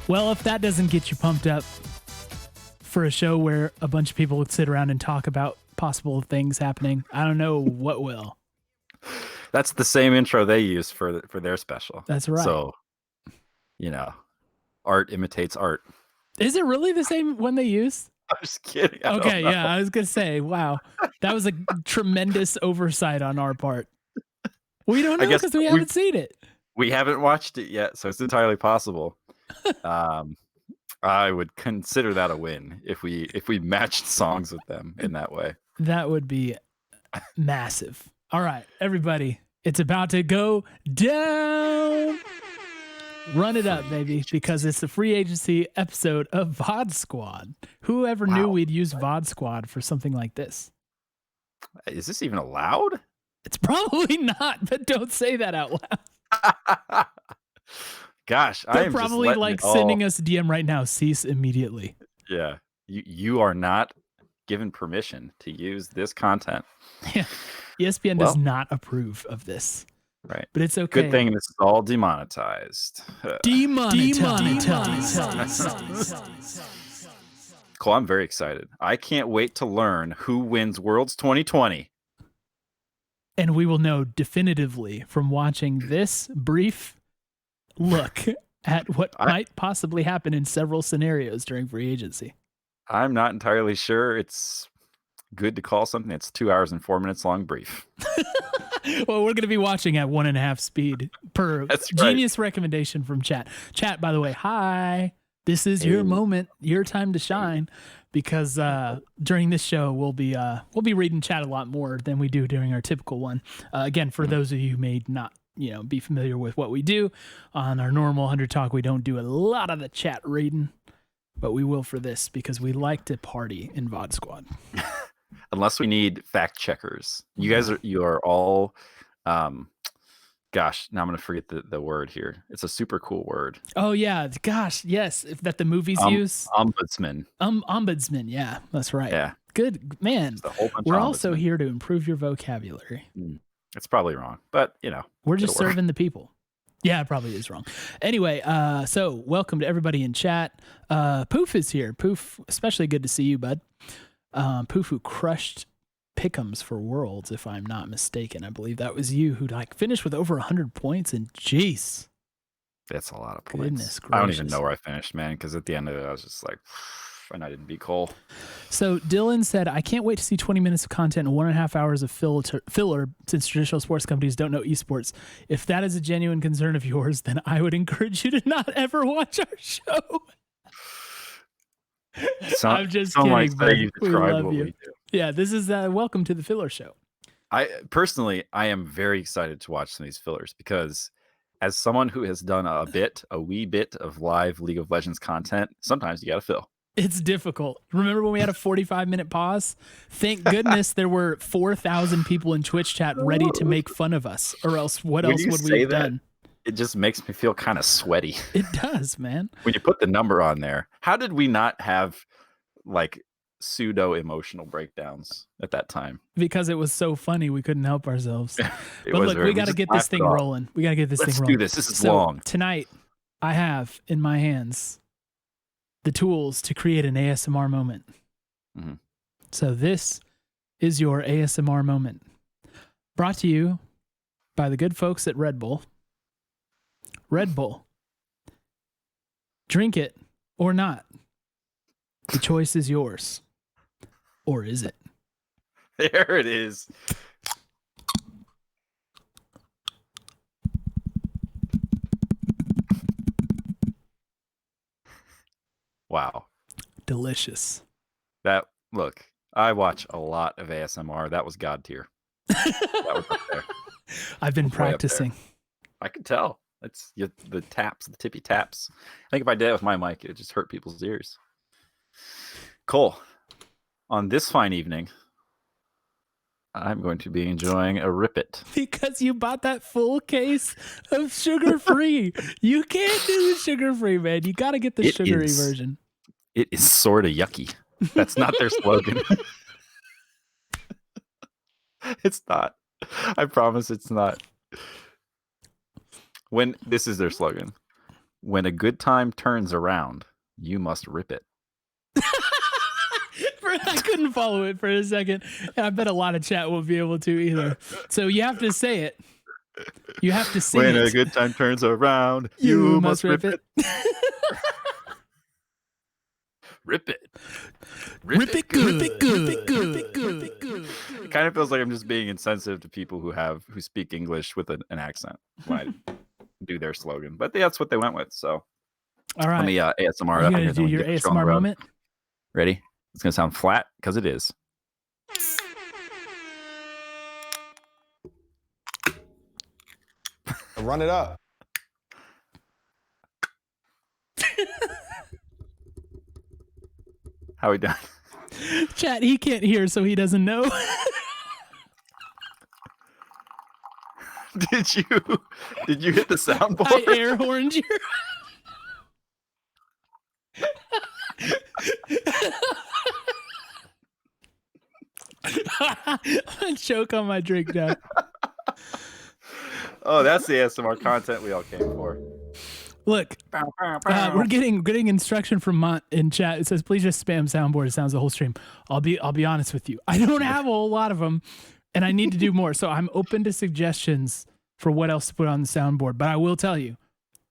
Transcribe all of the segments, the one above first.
Well, if that doesn't get you pumped up for a show where a bunch of people would sit around and talk about possible things happening, I don't know what will. That's the same intro they use for their special. That's right. So, art imitates art. Is it really the same one they use? I'm just kidding. Okay, yeah, I was going to say, wow, that was a tremendous oversight on our part. We don't know because we haven't seen it. We haven't watched it yet, so it's entirely possible. I would consider that a win if we matched songs with them in that way. That would be massive. All right, everybody, it's about to go down. Run it up, baby, because it's the free agency episode of VOD Squad. Whoever knew we'd use VOD Squad for something like this? Is this even allowed? It's probably not, but don't say that out loud. Gosh, they're probably like sending us a DM right now. Cease immediately. Yeah, you are not given permission to use this content. Yeah, ESPN does not approve of this. Right, but it's okay. Good thing this is all demonetized. Demonetized. Cole, I'm very excited. I can't wait to learn who wins Worlds 2020. And we will know definitively from watching this brief look at what might possibly happen in several scenarios during free agency. I'm not entirely sure it's good to call something that's 2 hours and 4 minutes long brief. Well, we're going to be watching at 1.5 speed per genius recommendation from chat. Chat, by the way, hi. This is your moment, your time to shine, because during this show we'll be reading chat a lot more than we do during our typical one. Again, for those of you who may not be familiar with what we do on our normal 100 Talk, we don't do a lot of the chat reading, but we will for this because we like to party in VOD Squad. Unless we need fact checkers. You are all gosh, now I'm gonna forget the word here. It's a super cool word. Oh yeah, gosh, yes. If that the movies use. Ombudsman. Ombudsman, yeah, that's right. Yeah. Good man. We're also here to improve your vocabulary. It's probably wrong, but we're just serving the people. Yeah, it probably is wrong. Anyway, so welcome to everybody in chat. Poof is here. Poof, especially good to see you, bud. Poof, who crushed pick'ems for Worlds, if I'm not mistaken. I believe that was you who finished with over 100 points, and jeez, that's a lot of points. Goodness gracious. I don't even know where I finished, man, because at the end of it, I was just like, and I didn't beat Cole. So Dylan said, I can't wait to see 20 minutes of content and 1.5 hours of filler since traditional sports companies don't know esports. If that is a genuine concern of yours, then I would encourage you to not ever watch our show. I'm just kidding, but we love you. Yeah, this is welcome to the filler show. I am very excited to watch some of these fillers because as someone who has done a wee bit of live League of Legends content, sometimes you got to fill. It's difficult. Remember when we had a 45-minute pause? Thank goodness there were 4,000 people in Twitch chat ready to make fun of us, or else what else would we have done? It just makes me feel kind of sweaty. It does, man. When you put the number on there, how did we not have like pseudo emotional breakdowns at that time? Because it was so funny, we couldn't help ourselves. But look, we got to get this thing rolling. We got to get this thing rolling. Let's do this. This is long. Tonight, I have in my hands the tools to create an ASMR moment. Mm-hmm. So this is your ASMR moment, brought to you by the good folks at Red Bull. Red Bull. Drink it or not. The choice is yours. Or is it? There it is. Wow. Delicious. Look, I watch a lot of ASMR. That was God tier. That was up there. I've been practicing. I can tell. It's the taps, the tippy taps. I think if I did it with my mic, it would just hurt people's ears. Cole, on this fine evening, I'm going to be enjoying a Rippet. Because you bought that full case of sugar-free. You can't do the sugar-free, man. You got to get the sugary version. It is sort of yucky. That's not their slogan. It's not. I promise it's not. This is their slogan. When a good time turns around, you must rip it. I couldn't follow it for a second. And I bet a lot of chat won't be able to either. So you have to say it. You have to sing when it. a good time turns around, you must rip it. Rip it. Rip it good. Rip it good. Rip it good. Rip it good. It kind of feels like I'm just being insensitive to people who speak English with an accent when I do their slogan. But that's what they went with. So all right. Let me ASMR. Are you gonna do your ASMR moment? Ready? It's gonna sound flat because it is. Run it up. How we done? Chat, he can't hear, so he doesn't know. Did you hit the soundboard? I air horned you. I choke on my drink now. Oh, that's the ASMR content we all came for. Look, we're getting instruction from Mont in chat. It says, "Please just spam soundboard. It sounds the whole stream." I'll be honest with you. I don't have a whole lot of them, and I need to do more. So I'm open to suggestions for what else to put on the soundboard. But I will tell you,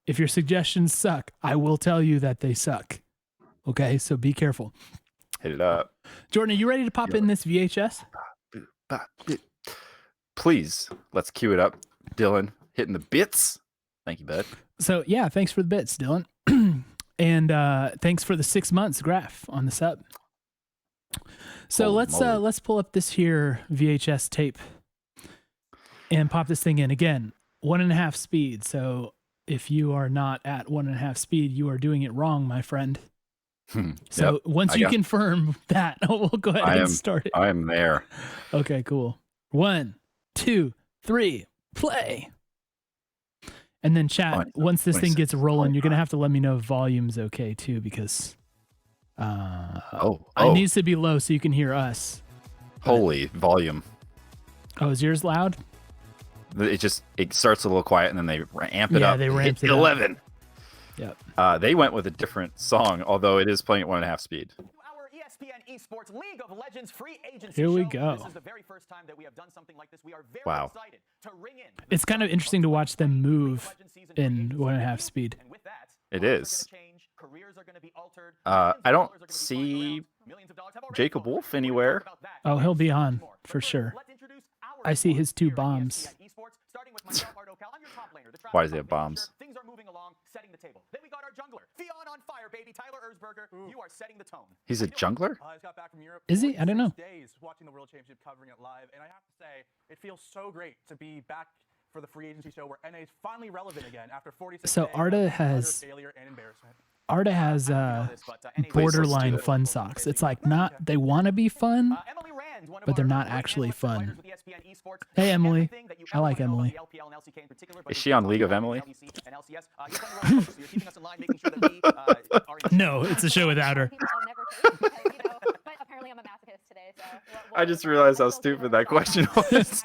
if your suggestions suck, I will tell you that they suck. Okay, so be careful. Hit it up. Jordan, are you ready to pop in this VHS? Please, let's cue it up. Dylan, hitting the bits. Thank you, bud. So yeah, thanks for the bits, Dylan. And thanks for the 6 months graph on the sub. So let's pull up this here VHS tape and pop this thing in. Again, 1.5 speed. So if you are not at 1.5 speed, you are doing it wrong, my friend. So once you confirm that, we'll go ahead and start it. I am there. Okay, cool. 1, 2, 3, play. And then chat, once this thing gets rolling, you're going to have to let me know if volume's okay too, because it needs to be low so you can hear us. Holy volume. Oh, is yours loud? It starts a little quiet and then they amp it up. Yeah, they ramped it 11. Up. Yep. They went with a different song, although it is playing at 1.5 speed. Our ESPN Esports League of Legends free agency Here we show. go. This is the very first time that we have done something like this. We are very excited to ring in. It's kind of interesting to watch them move in 1.5 speed. And with that, it is. Careers are going to be altered. I don't see Jacob Wolf anywhere. Oh, he'll be on for sure. I see his 2 bombs. Why does he have bombs? Things are moving along, setting the table. Then we got our jungler, Theon on fire, baby. Tyler Erzberger, you are setting the tone. He's a jungler? I just got back from Europe. Is he? I don't know. Days watching the World Championship, covering it live, and I have to say, it feels so great to be back for the free agency show where NA is finally relevant again after 46 So days Arda of has failure and embarrassment. Arda has borderline fun socks. It's like they want to be fun, but they're not actually fun. Hey, Emily. I like Emily. Is she on League of Emily? No, it's a show without her. I just realized how stupid that question was.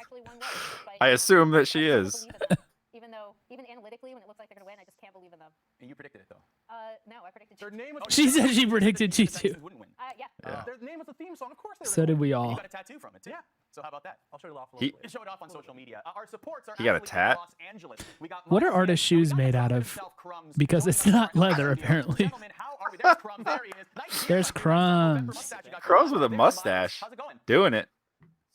I assume that she is. Even analytically, when it looks like they're going to win, I just can't believe in them. And you predicted it, though. No, I predicted Their name was She said she predicted G2. yeah. Their name was the theme song. Of course they were So did gonna we You all. got a tattoo from it, too. Yeah. So how about that? I'll show you off a little bit. It showed off on social media. Our supports are He got a actually in tat? Los Angeles. We got What are Marcus Arda's Gaines. We shoes got made the out top of? himself, Crumbs. Because it's not leather, apparently. Gentlemen, how are we? There's Crumbs. There he is. Nice There's year. Crumbs. Crumbs with a mustache. How's it going? Doing it.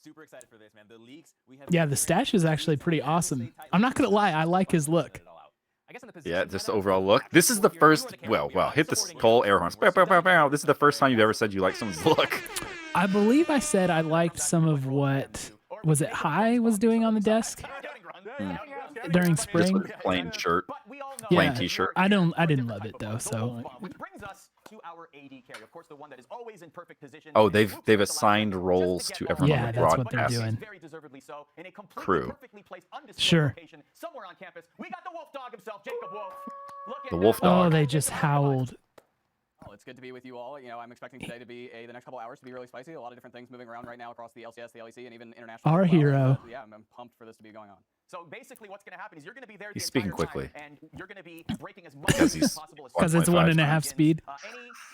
Super excited for this, man. The leagues we have. Yeah, the stash is actually pretty awesome. I'm not going to lie. I like his look. Yeah, just the overall look. This is the first. Well, hit the Cole air horns. Bow, bow, bow, bow. This is the first time you've ever said you like someone's look. I believe I said I liked some of what was it High was doing on the desk during Just spring. with a plain shirt, Yeah, plain t-shirt. I didn't love it though. So Which brings us to our AD carry. Of course, the one that is always in perfect position. Oh, they've assigned roles to everyone Yeah, on the that's what they're broadcast. doing. Very deservedly so. In a completely Crew. perfectly placed, undisclosed Sure. location somewhere on campus. We got the Wolf Dog himself, Jacob Wolf. Look at The Wolf that. Dog. oh, they just howled. good to be with you all. You know, I'm expecting today to be the next couple hours to be really spicy. A lot of different things moving around right now across the LCS, the LEC, and even international. Our as well. hero. Yeah, I'm pumped for this to be going on. So basically, what's going to happen is you're going to be there. He's the speaking entire quickly. time, and you're going to be breaking as much Because news he's as possible. Because it's 1.5 speed.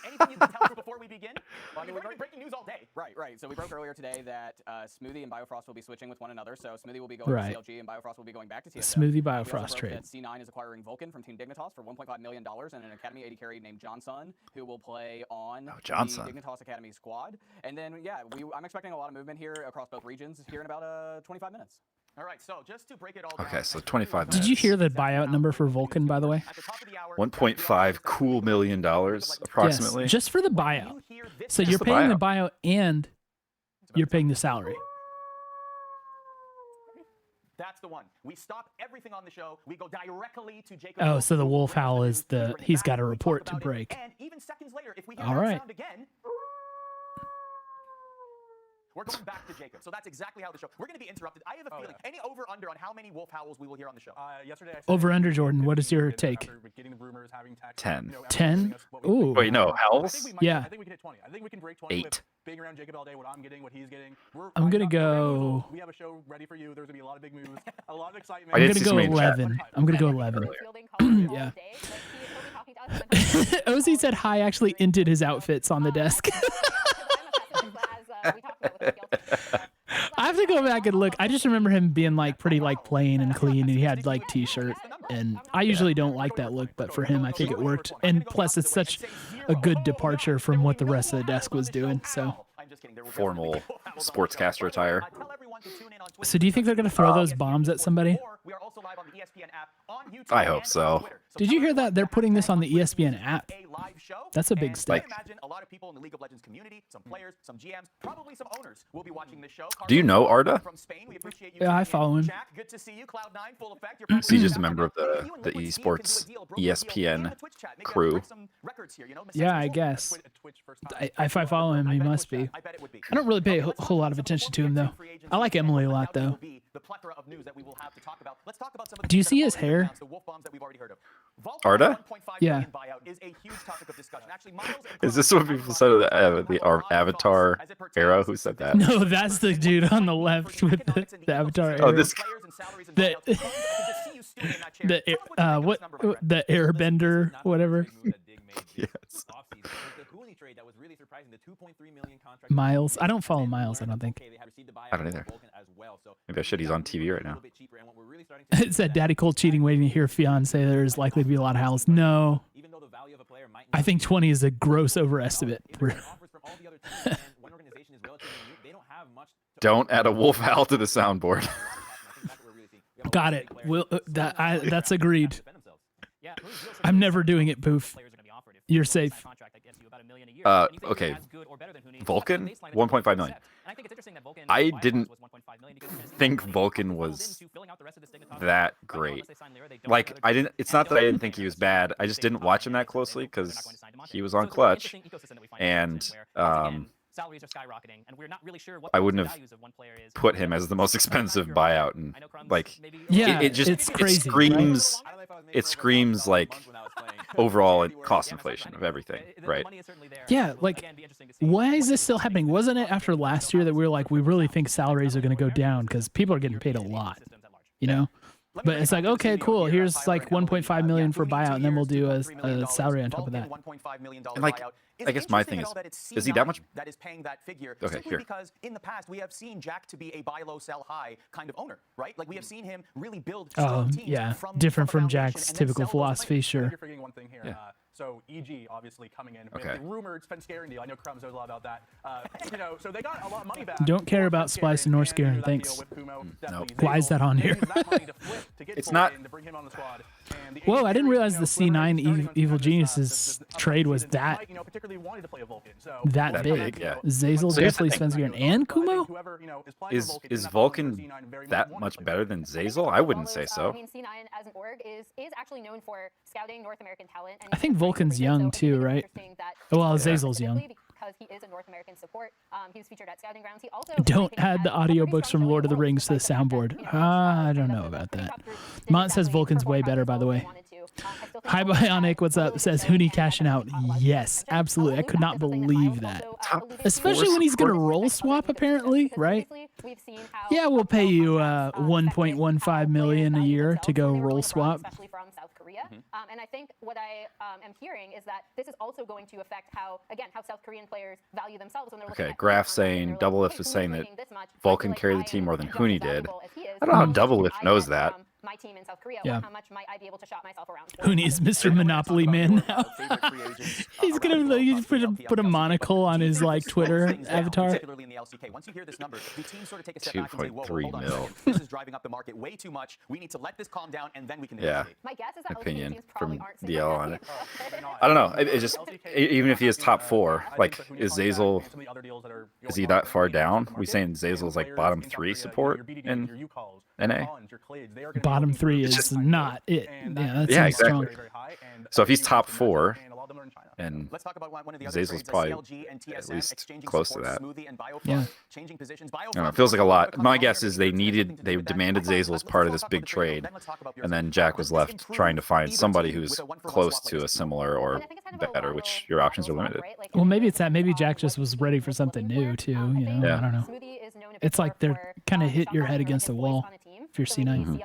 Anything you can tell us before we begin? Well, you're going to be breaking news all day. Right. So we broke earlier today that Smoothie and Biofrost will be switching with one another. So Smoothie will be going Right. to CLG and Biofrost will be going back to TSM. Smoothie We also Biofrost broke trade. that C9 is acquiring Vulcan from Team Dignitas for $1.5 million and an Academy 80 carry named Johnson, who will play on Johnson. the Dignitas Academy squad. And then, yeah, I'm expecting a lot of movement here across both regions here in about 25 minutes. All right, so just to break it all Okay, down, so 25 Did you hear the buyout number for Vulcan, by the way? at the top of the hour, 1.5 cool $1 million approximately. Yes, just for the buyout. you hear this So you're the paying the buyout and you're paying the salary. That's the one. We stop everything on the show. We go directly to Jacob. Oh, Wolf, so the who wolf brings howl the is news. We the bring it he's back, got a we talk report to about it, break. And even seconds later, if we hear All that right. sound again, we're going back to Jacob. So that's exactly how the show. We're going to be interrupted. I have a feeling. Any over under on how many wolf howls we will hear on the show? Yesterday I said Over under, Jordan. What is your 15, take? after getting the rumors, having text, 10. you know, everyone 10? giving us what we Ooh. think. Wait, no, I Howls? think we might, Yeah. I think we can hit 20. I think we can break 20 8. with being around Jacob all day, what I'm getting, what he's getting. I'm gonna not- go- We have a show ready for you. There's gonna be a lot of big moves, a lot of excitement. I I'm did gonna see go somebody in chat. 11. I'm gonna go 11. Yeah. Ozzy said hi actually inted his outfits on the desk. I have to go back and look. I just remember him being like pretty like plain and clean, and he had like t-shirt. And I usually don't like that look, but for him, I think it worked. And plus, it's such a good departure from what the rest of the desk was doing. So, Formal sportscaster attire. so do you think they're gonna throw those bombs at somebody? We are also live on the ESPN app, on YouTube, I hope and so. on Twitter. Did you hear that they're putting this on the ESPN app? A live show, That's a big and step. I imagine a lot of people in the League of Legends community, some players, some GMs, probably some owners will be watching this show. Do you know Arda? From Spain, we appreciate you. Yeah, I follow him. Jack, good to see you. Cloud9, full effect. You're So he's just a probably- member of Maybe you and the Liquid Steve esports can do a deal, broker deal in ESPN the Twitch chat. Maybe crew. break some records here, you know? Yeah, I guess. If I follow him, he must be. I bet it would be. I don't really pay a whole lot of attention to him though. I like Emily a lot though. The plethora of news that we will have to talk about. Let's talk about some of the Do you things that see have his already been hair? announced, the wolf bombs that we've already heard of. Vulcan Arda? 1.5 Yeah. million buyout is a huge topic of discussion. Actually, Miles and Is this Chrono what people have said of the, talked the about Avatar as it pertains era? Who said that? No, that's the dude on the left with the Avatar. Oh, era. this- The- what the Airbender, whatever. Yes. Miles. I don't follow Miles, I don't think. I don't either. Maybe I should. He's on TV right now. It said Daddy Cole cheating, waiting to hear fiance. There's likely to be a lot of howls. No, I think 20 is a gross overestimate. Don't add a wolf howl to the soundboard. Got it. That's agreed. I'm never doing it, Poof. You're safe. Okay. Vulcan, 1.5 million. I didn't think Vulcan was that great. Like, I didn't. It's not that I didn't think he was bad. I just didn't watch him that closely because he was on Clutch, and salaries are skyrocketing, and we're not really sure what I wouldn't the have values of one player is. put him as the most expensive buyout, and like, Yeah, it just it's crazy, screams. It screams like overall cost inflation of everything, right? Yeah, like, why is this still happening? Wasn't it after last year that we were like, we really think salaries are going to go down because people are getting paid a lot, you know? But it's like, okay, cool. Here's like 1.5 million for buyout, and then we'll do a salary on top of that. And like, I guess my thing is he that much? That is paying that figure Okay, simply here. because in the past we have seen Jack to be a buy low, sell high kind of owner, right? Like we have seen him really build strong teams Yeah, from different the from foundation Jack's and then typical sell those philosophy, later. sure. You're forgetting one thing here. Yeah. So EG obviously coming in. Okay. The rumored spend scaring deal. I know Crumbs knows a lot about that. You know, so they got a lot of money back. Don't care about Spend splicing nor and, you know, scaring, that thanks. deal with Kumo, Nope. definitely Why is Zayl. that on They here? used that money to flip to get It's Vulcan not- to bring him on the squad. And the Whoa, 80 I didn't realize the you know, C9 starting on Evil Smash, Genius's the trade was season, that Mike, you know, particularly wanted to play a Vulcan. So that Vulcan, big. yeah. Zazel So here's the definitely thing. spends Garen and Kumo. Whoever, you know, is playing Is Vulcan is in that Vulcan C9 very that wanted much to play better than Zazel? I wouldn't say I so. mean, C9 as an org is actually known for scouting North American talent. And I think Vulcan's young too, right? Well, Zazel's young. Because he is a North North American support. He was featured at Scouting Grounds. He also Don't add the audiobooks from Lord of the Rings to the soundboard. I don't know about that. Mont says Vulcan's way better, by the way. Hi Bionic, what's up? Says Huni cashing out. Yes, absolutely. I could not believe that. Especially when he's gonna roll swap, apparently, right? Yeah, we'll pay you 1.15 million a year to go roll swap. Especially from South Korea. And I think what I am hearing is that this is also going to affect how South Korean players value themselves when they're looking at Graph saying Double Lift was saying that Vulcan carried the team more than Huni did. I don't know how Double Lift knows that. My team in South Korea, Yeah. how much might I be able to shop myself around? Huni's Mr. Monopoly Man now. He's gonna put a monocle on his like Twitter avatar. Particularly in the LCK. Once you hear this number, the teams sort of take a step back and say, whoa, 2.3 hold on. mil. This is driving up the market way too much. We need to let this calm down and then we can negotiate. My guess is that Opinion teams probably from aren't DL on it. I don't know. It just even if he is top 4, like is Zazel, is he that far down? We saying Zazel's like bottom 3 support in NA? Bottom 3 is not it. Yeah, that's exactly. strong. So if he's top 4, and Let's talk about one of the Zazel's probably at least close to that. Yeah. Changing positions. I don't know, it feels like a lot. My guess is they demanded Zazel as part of this big trade, and then Jack was left trying to find somebody who's close to a similar or better, which your options are limited. Well, maybe it's that. Maybe Jack just was ready for something new too. You know, Yeah. I don't know. It's like they're kind of hit your head against a wall if you're C9.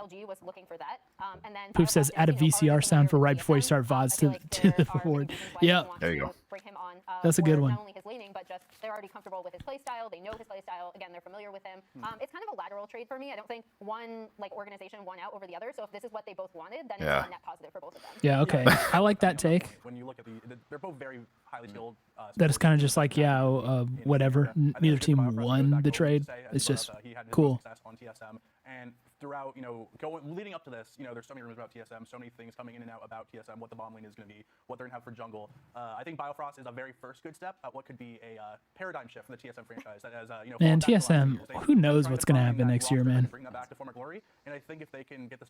Poof says add a VCR sound for right before you start VODs to the board. Yeah. There you go. That's a good one. Not only his laning, but just they're already comfortable with his play style. They know his play style. Again, they're familiar with him. It's kind of a lateral trade for me. I don't think one organization won out over the other. So if this is what they both wanted, then it's a net positive for both of them. Yeah. Okay. I like that take. When you look at they're both very highly skilled. That is kind of just like whatever. Neither team won the trade. It's just cool. On TSM. And throughout, leading up to this, there's so many rumors about TSM, so many things coming in and out about TSM, what the bomb lane is going to be, what they're going to have for jungle. I think Biofrost is a very first good step at what could be a paradigm shift for the TSM franchise. That has, Man, TSM, who knows what's going to happen next year, man. Bring that back to former glory. And I think if they can get the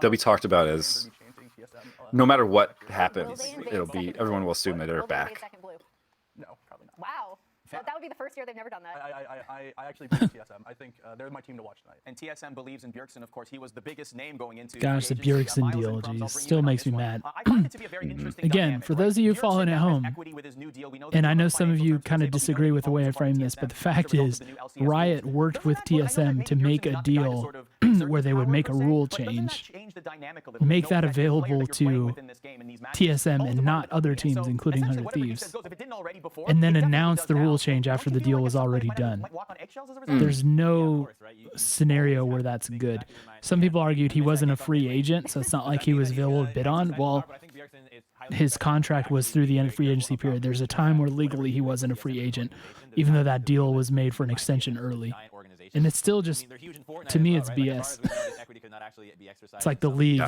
They'll be talked about as no matter what happens, everyone will assume that they're back. No, probably not. Wow. That would be the first year they've never done that. I actually believe TSM. I think they're my team to watch tonight. And TSM believes in Bjergsen. Of course, he was the biggest name going into. Gosh, the Bjergsen deal, geez, still makes me mad. I find it to be a very interesting Again, dynamic, for right? those of you Bjergsen following at now has home, equity with his new deal. We know and I know the some of financial you terms kind of they will be disagree very with the way I involved frame with this, but the TSM fact as a result is, of the new LCS Riot rules. worked with Doesn't that look like TSM maybe to make Bjergsen a is not the guy to deal sort of exert where they would power make per a se, rule but doesn't that change, change the dynamic a little? make You know that that your player available that you're playing to with in this game, in these matches, TSM owns and the not ball other of the game. teams, So including essentially, 100 whatever you Thieves. said goes. If it didn't already before, And then it definitely announce does the now. rule change Don't after you the feel deal like was at some point already might done. walk on eggshells as a result? There's no scenario where that's good. Some people argued he wasn't a free agent, so it's not like he was available to bid on. Well, his contract was through the end of free agency period. There's a time where legally he wasn't a free agent, even though that deal was made for an extension early. And it's still just, to me, it's BS. It's like the league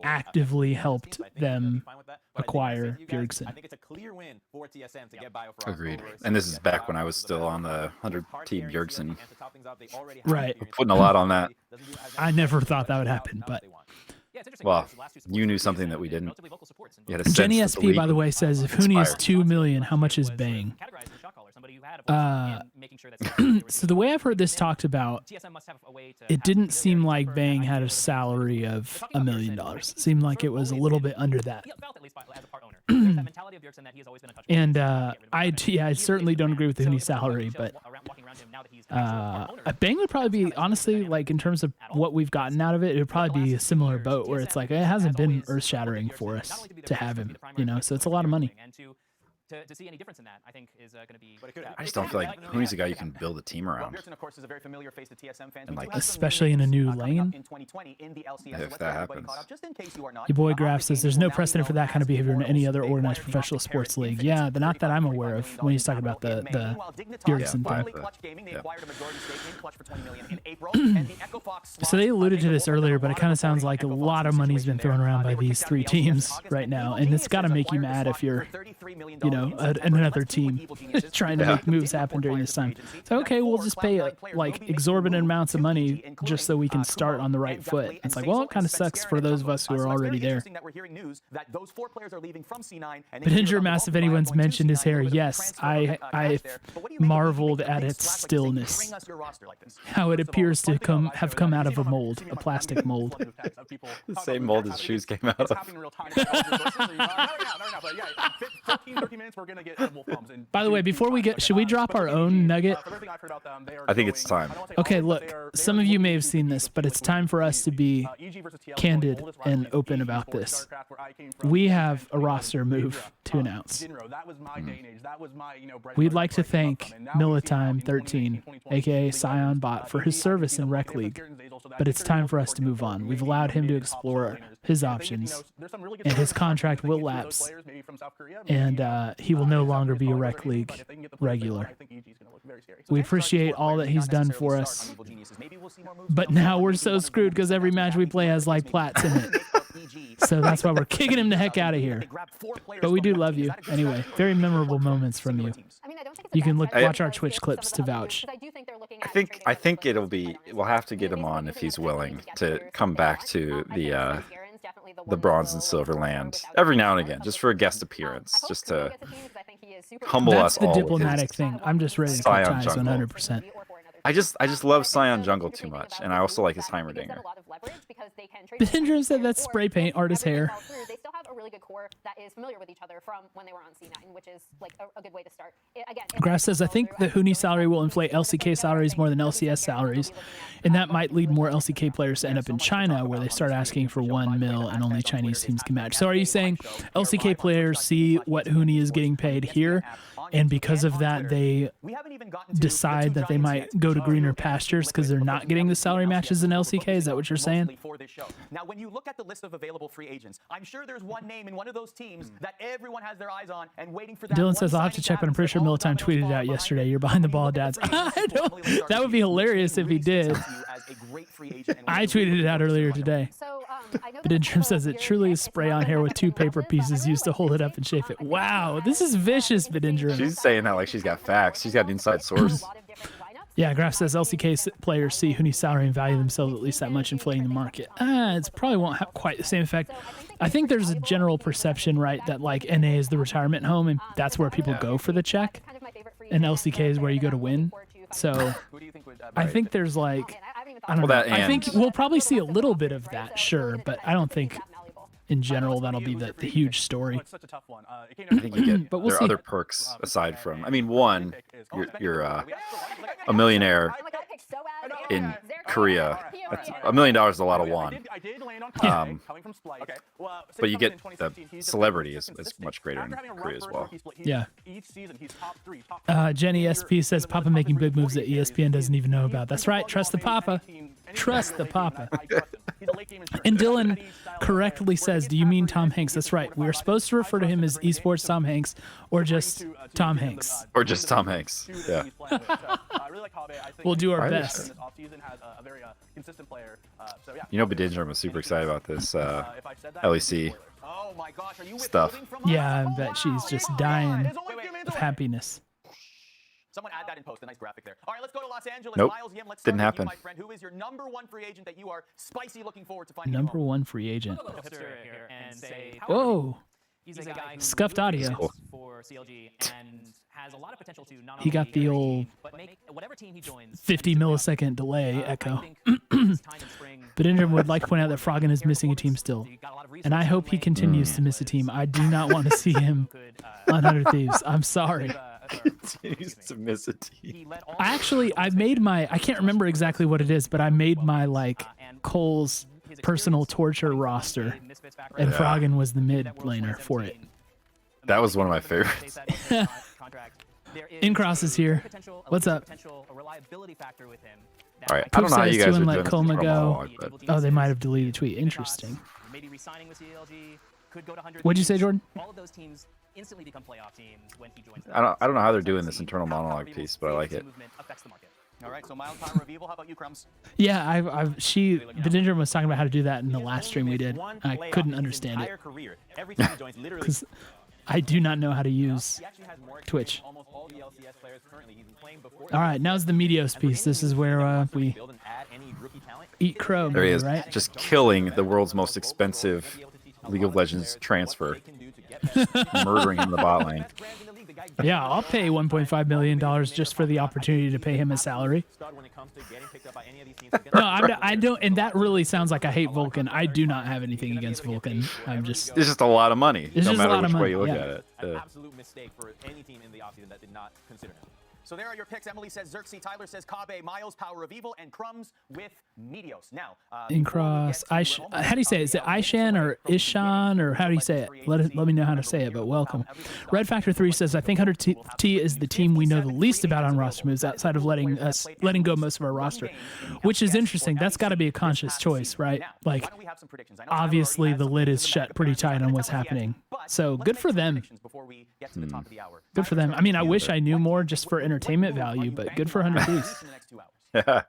actively helped them acquire Bjergsen. I think it's a clear win for TSM to get Biofrost. Agreed. And this is back when I was still on the 100 team Bjergsen. Right. Putting a lot on that. I never thought that would happen, but well, you knew something that we didn't. You had a sense Jenny that SP, by the way, says if Huni is 2 million, how much is Bang? So the way I've heard this talked about, it didn't seem like Bang had a salary of $1 million. It seemed like it was a little bit under that. And I certainly don't agree with the Huni salary, but Bang would probably be, honestly, like in terms of what we've gotten out of it, it would probably be a similar boat where it's like it hasn't been earth-shattering for us to have him, so it's a lot of money. To see any difference in that, I think is going to be. I just don't feel like Huni's a guy you can build a team around. Bjergsen, of course, is a very familiar face to TSM fans. And like, especially in a new lane. In 2020 in the LCS. If that happens. Just in case you are not, Your boy Graf says there's no precedent for that kind of behavior in any other organized professional sports league. Yeah, but not that I'm aware of when he's talking about the Bjergsen thing. So they alluded to this earlier, but it kind of sounds like a lot of money's been thrown around by these three teams right now, and it's got to make you mad if you're, know, another team trying to make moves happen during this time. So, okay, we'll just pay like exorbitant amounts of money just so we can start on the right foot. It's like, well, it kind of sucks for those of us who are already there. But Injure Mass, if anyone's mentioned his hair, yes, I marveled at its stillness. How it appears to have come out of a mold, a plastic mold. The same mold his shoes came out of. 15-30 minutes, we're gonna get wolf bombs. By the way, before we get, should we drop our own nugget? I think it's time. Okay, look, some of you may have seen this, but it's time for us to be candid and open about this. We have a roster move to announce. We'd like to thank Militime13, aka Scion Bot, for his service in Rec League, but it's time for us to move on. We've allowed him to explore his options, and his contract will lapse, and he will no longer be a Rec League regular. We appreciate all that he's done for us, but now we're so screwed because every match we play has like plats in it. So that's why we're kicking him the heck out of here. But we do love you. Anyway, very memorable moments from you. You can watch our Twitch clips to vouch. I think we'll have to get him on if he's willing to come back to the Bronze and Silver Land every now and again, just for a guest appearance, just to humble us all. That's the diplomatic thing. I'm just ready to cut ties 100%. I just love Scion Jungle too much, and I also like his Heimerdinger. Bindra said that's spray paint art his hair. They still have a really good core that is familiar with each other from when they were on C9, which is like a good way to start. Grass says, I think the Huni salary will inflate LCK salaries more than LCS salaries, and that might lead more LCK players to end up in China, where they start asking for 1 mil and only Chinese teams can match. So are you saying LCK players see what Huni is getting paid here, and because of that, they decide that they might go to greener pastures because they're not getting the salary matches in LCK? Is that what you're saying? Now, when you look at the list of available free agents, I'm sure there's one name in one of those teams that everyone has their eyes on and waiting for that. Dylan says, I'll have to check, but I'm pretty sure Militime tweeted it out yesterday. You're behind the ball, dads. I don't. That would be hilarious if he did. I tweeted it out earlier today. But Interim says it truly is spray on hair with 2 paper pieces used to hold it up and shape it. Wow, this is vicious, Bidindra. She's saying that like she's got facts. She's got an inside source. Yeah, Graf says LCK players see Huni's salary and value themselves at least that much, inflating the market. It probably won't have quite the same effect. I think there's a general perception, right, that like NA is the retirement home and that's where people go for the check, and LCK is where you go to win. So I think there's like, I don't know. I think we'll probably see a little bit of that, sure, but I don't think in general that'll be the huge story. I think you get, but there are other perks aside from, I mean, one, you're a millionaire in Korea. $1 million is a lot of won. But you get the celebrity is much greater in Korea as well. Yeah. Jenny SP says Papa making big moves that ESPN doesn't even know about. That's right. Trust the Papa. Trust the Papa. And Dylan correctly says, do you mean Tom Hanks? That's right. We're supposed to refer to him as esports Tom Hanks or just Tom Hanks. Or just Tom Hanks. Yeah. We'll do our best. You know, Bidindra was super excited about this LEC stuff. Yeah, I bet she's just dying of happiness. Someone add that in post, a nice graphic there. All right, let's go to Los Angeles. Nope. Miles Yim, let's didn't start happen. with you, my friend. Who is your #1 free agent that you are spicy looking forward to finding? Number 1 free agent. And say, whoa. He's a guy who Scuffed audio. For CLG and has a lot of potential to not he got the old but make whatever team he joins 50 millisecond delay echo. But Indra would like to point out that Froggen is missing a team still, and I hope he continues to miss a team. I do not want to see him on 100 Thieves. I'm sorry. Continues to miss a team. I made my, I can't remember exactly what it is, but I made my like Cole's personal torture roster, and Froggen was the mid laner for it. That was one of my favorites. Incross is here. What's up? All right, I don't know how you guys are doing let Coma go. but Oh, they might have deleted the tweet. Interesting. What'd you say, Jordan? All of those teams instantly become playoff teams when he joins. I don't know how they're doing this internal monologue piece, but I like it. All right, so Miles Power Revival. How about you, Crumbs? Yeah, Bidindra was talking about how to do that in the last stream we did. I couldn't understand it. I do not know how to use Twitch. All right, now's the Medios piece. This is where we eat crow. There he is, right? just killing the world's most expensive League of Legends transfer, murdering him in the bot lane. Yeah, I'll pay $1.5 million just for the opportunity to pay him a salary. No, I don't, and that really sounds like I hate Vulcan. I do not have anything against Vulcan. I'm just. It's just a lot of money, It's no just a matter lot of which way money, you look yeah. at it. An absolute mistake for any team in the offseason that did not consider him. So there are your picks. Emily says Xerxes, Tyler says Kabe, Miles, Power of Evil, and Crumbs with Medios. Now, In cross, how do you say it? Is it Ishan or Ishan or how do you say it? Let me know how to say it. But welcome. Red Factor 3 says I think 100T is the team we know the least about on roster moves outside of letting go most of our roster, which is interesting. That's got to be a conscious choice, right? Like obviously the lid is shut pretty tight on what's happening. So good for them. Good for them. I mean, I wish I knew more just for entertainment value, but good for 100Ts.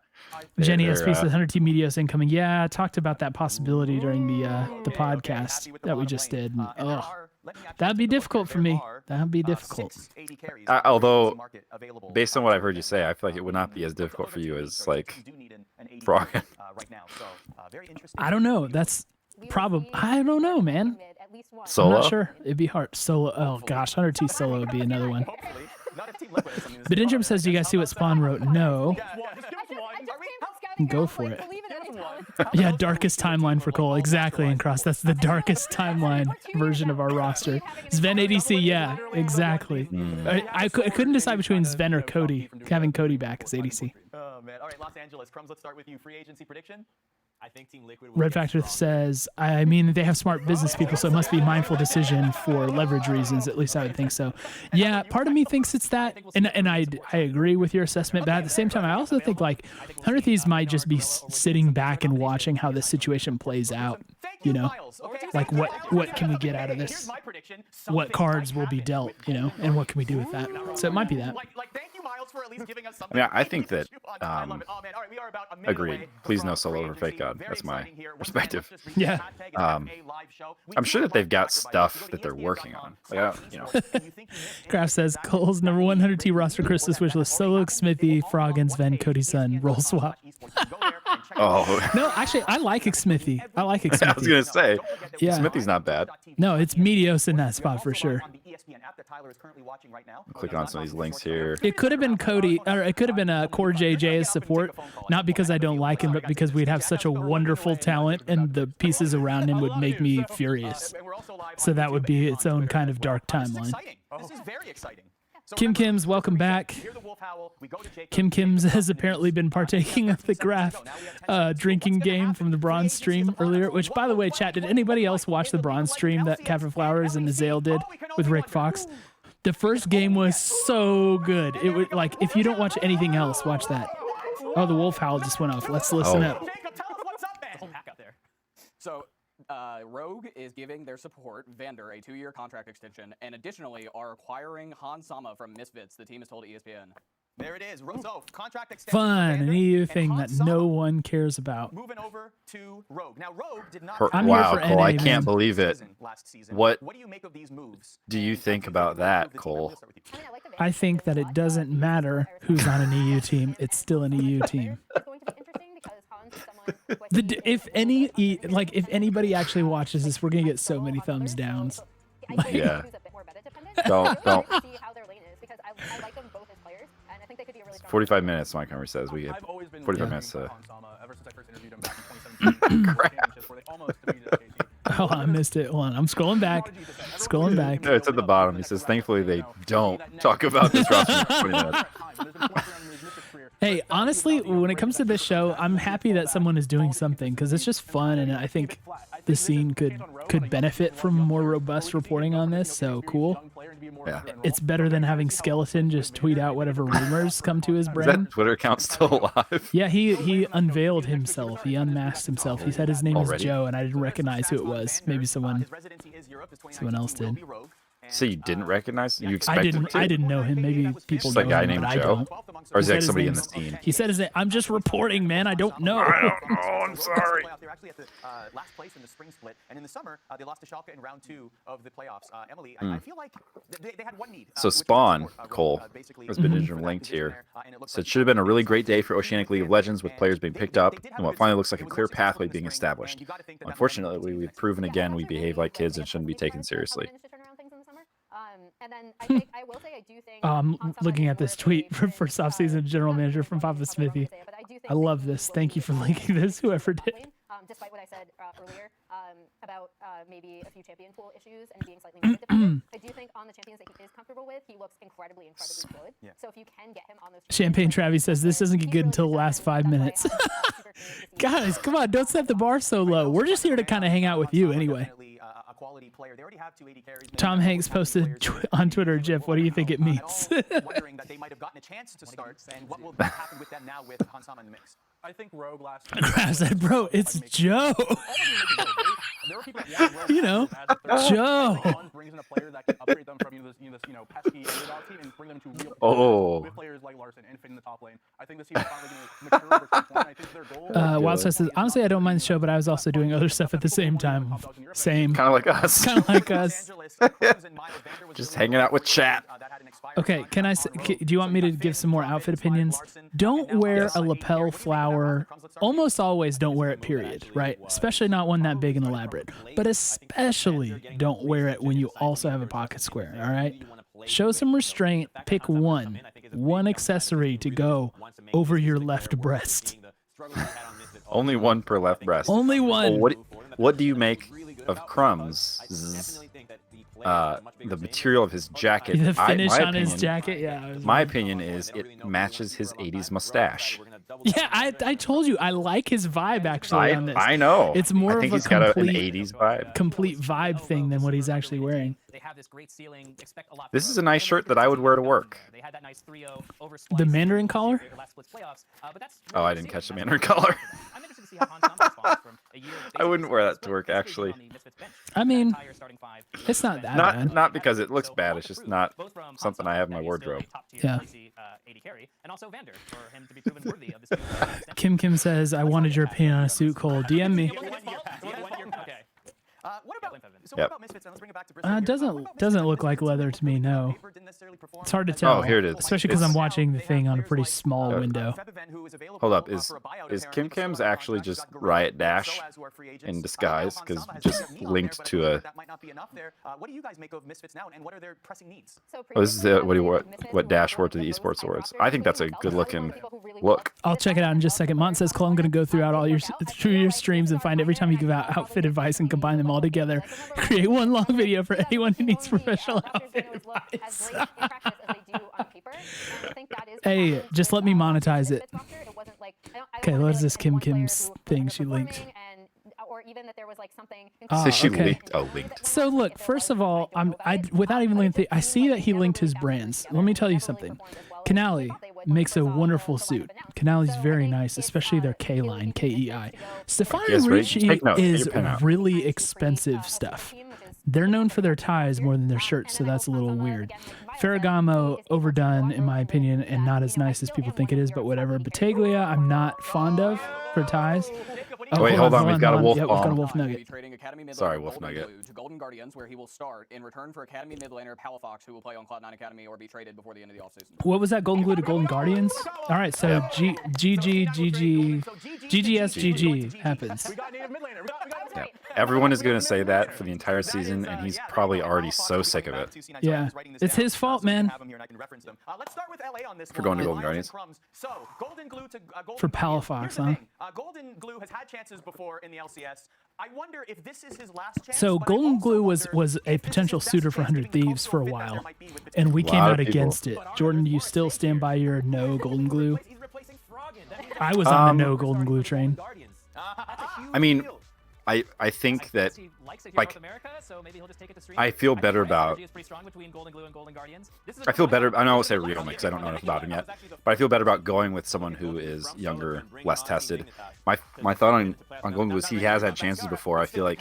Jenny SP says 100T Medios incoming. Yeah, I talked about that possibility during the podcast that we just did. And, that'd be difficult for me. That'd be difficult. Although, based on what I've heard you say, I feel like it would not be as difficult for you as like Frog. I don't know. That's probably. I don't know, man. Solo? I'm not sure. It'd be hard. Solo. Oh gosh, 100T solo would be another one. But Injum says, "Do you guys see what Spawn wrote?" No. Go for it. Yeah, darkest timeline for Cole. Exactly, and Cross. That's the darkest timeline version of our roster. Sven ADC, yeah, exactly. I couldn't decide between Sven or Cody. Having Cody back as ADC. Oh man! All right, Los Angeles. Crumbs. Let's start with you. Free agency prediction. I think Team Liquid will Red Factor says, I mean, they have smart business people, so it must be a mindful decision for leverage reasons. At least I would think so. Yeah, part of me thinks it's that, and I agree with your assessment, but at the same time, I also think like 100 Thieves might just be sitting back and watching how this situation plays out. You know, like what can we get out of this? What cards will be dealt? You know, and what can we do with that? So it might be that. I mean, I think that. Agreed. Please no solo over Fake God. That's my perspective. Yeah. I'm sure that they've got stuff that they're working on. Like, you know. Kraft says Cole's number 100T roster Christmas wish list: Solo, Smithy, Frog, and Sven, Cody Sun, roll swap. Oh. No, actually, I like Smithy. I like I Smithy. was gonna say, Yeah. Smithy's not bad. No, it's Medios in that spot for sure. Click on some of these links here. It could have been Cody, or it could have been Core JJ as support, not because I don't like him, but because we'd have such a wonderful talent and the pieces around him would make me furious. So that would be its own kind of dark timeline. This is very exciting. Kim Kim's, welcome back. Kim Kim's has apparently been partaking of the graph drinking game from the Bronze stream earlier, which, by the way, chat, did anybody else watch the Bronze stream that Captain Flowers and Azale did with Rick Fox? The first game was so good. It would, like, if you don't watch anything else, watch that. Oh, the wolf howl just went off. Let's listen up. So, Rogue is giving their support, Vander, a 2-year contract extension, and additionally are acquiring Han Sama from Misfits, the team has told ESPN. There it is. So, contract extension. Fun, an EU thing that no one cares about. Moving over to Rogue. Now, Rogue did not. I'm Wow, here for Cole, NA, I man. can't believe it. What do you make of these moves? do you think about that, Cole? I think that it doesn't matter who's on an EU team. It's still an EU team. If anybody actually watches this, we're gonna get so many thumbs downs. Yeah. Don't. 45 minutes, Mike Hummer says. We get 45 minutes. Ever since I first interviewed him back in 2017, Oh, I missed it. Hold on, I'm scrolling back. Scrolling back. No, it's at the bottom. He says, thankfully they don't talk about this roster for 20 minutes. Hey, honestly, when it comes to this show, I'm happy that someone is doing something because it's just fun, and I think the scene could benefit from more robust reporting on this. So cool. Yeah. It's better than having Skeleton just tweet out whatever rumors come to his Is brain. that Twitter account still alive? Yeah, he unveiled himself. He unmasked himself. He said his name is Already? Joe, and I didn't recognize who it was. Maybe someone else did. So you didn't recognize? You expected to? I didn't know him. Maybe people Just know a guy him, named but I Joe? don't. Or is He he like said somebody in his the name. scene? He said his name. I'm just reporting, man. I don't know. I don't know. I'm sorry. They were actually at the last place in the spring split, and in the summer they lost to Schalke in round 2 of the playoffs. Emily, I feel like they had one need. So Spawn, Cole, has been interlinked here. So it should have been a really great day for Oceanic League of Legends with players being picked up and what finally looks like a clear pathway being established. Unfortunately, we've proven again we behave like kids and shouldn't be taken seriously. And then I will say I do think Looking at this tweet for offseason general manager from Papa Smithy. I love this. Thank you for linking this, whoever did. Despite what I said earlier about maybe a few champion pool issues and being slightly more defensive, I do think on the champions that he is comfortable with, he looks incredibly good. Yeah. So if you can get him on those Champagne Travis says this doesn't get good until the last 5 minutes. Guys, come on, don't set the bar so low. We're just here to kind of hang out with you anyway. Tom Hanks posted on Twitter, Jeff, what do you think it means? Wondering that they might have gotten a chance to start, and what will happen with them now with Hansama in the mix? I think Rogue last I said, bro, it's Joe. You know, Joe. Brings in a player that can upgrade them from this pesky underdog team and bring them to real with players like Larson and fit in the top lane. I think this team is finally going to mature over some point. I think their goal. Wild says, honestly, I don't mind the show, but I was also doing other stuff at the same time. Same. Kind of like us. Kind of like us. Just hanging out with chat. Okay, do you want me to give some more outfit opinions? Don't wear a lapel flower. Almost always don't wear it, period, right? Especially not one that big and elaborate. But especially don't wear it when you also have a pocket square, all right? Show some restraint. Pick one accessory to go over your left breast. Only one per left breast. Only one. What do you make of Crumb's? The material of his jacket. The finish on his jacket, yeah. My opinion is it matches his 80s mustache. Yeah, I told you I like his vibe actually on this. I know. It's more I think of he's got an 80s vibe. Complete vibe thing than what he's actually wearing. This is a nice shirt that I would wear to work. The Mandarin collar? Oh, I didn't catch the Mandarin collar. I wouldn't wear that to work, actually. I mean, it's not that bad. Not because it looks bad. It's just not something I have in my wardrobe. Yeah. Kim says, I wanted your opinion on a suit, Cole. DM me. What about Misfits? Let's bring it back to Doesn't look like leather to me, no. It's hard to tell. Oh, here it is. Especially because I'm watching the thing on a pretty small window. Hold up, is Kim Kim's actually just Riot Dash in disguise? Because just linked to a. What do you guys make of Misfits now, and what are their pressing needs? Oh, this is what Dash wore to the Esports Awards. I think that's a good looking look. I'll check it out in just a second. Mont says, Cole, I'm going to go throughout through your streams and find every time you give out outfit advice and combine them all together. Create one long video for anyone who needs professional outfit advice. Hey, just let me monetize it. Okay, what is this Kim's thing she linked? Or even that there was like something. So she okay. linked. Oh, linked. So look, first of all, without even linking, I see that he linked his brands. Let me tell you something. Canali makes a wonderful suit. Canali's very nice, especially their K line, KEI. Stefani Ricci is really expensive stuff. They're known for their ties more than their shirts, so that's a little weird. Ferragamo, overdone, in my opinion, and not as nice as people think it is, but whatever. Battaglia, I'm not fond of for ties. Oh, wait, hold on. We've got a wolf bomb. We've got a wolf nugget. Sorry, wolf nugget. To Golden Guardians, where he will start in return for Academy mid laner Palafox, who will play on Cloud9 Academy or be traded before the end of the offseason. What was that? Golden Glue to Golden Guardians? All right, so GGSGG happens. Yeah. Everyone is going to say that for the entire season, and he's probably already so sick of it. Yeah, it's his fault, man. Let's start with LA on this for going to Golden Guardians. So, Golden Glue to for Palafox, huh? Golden Glue has had chances before in the LCS. I wonder if this is his last chance. So Golden Glue was a potential suitor for 100 Thieves for a while, and we came out against it. Jordan, do you still stand by your no Golden Glue? I was on the no Golden Glue train. I mean, I think that He likes it here in like, North America, so maybe he'll just take it to stream. I feel better think the about. synergy is pretty strong between Golden Glue and Golden Guardians. I feel better. I know I won't say real because I don't know enough about him yet, but I feel better about going with someone who is younger, less tested. My thought on Golden Glue is he has had chances before. I feel like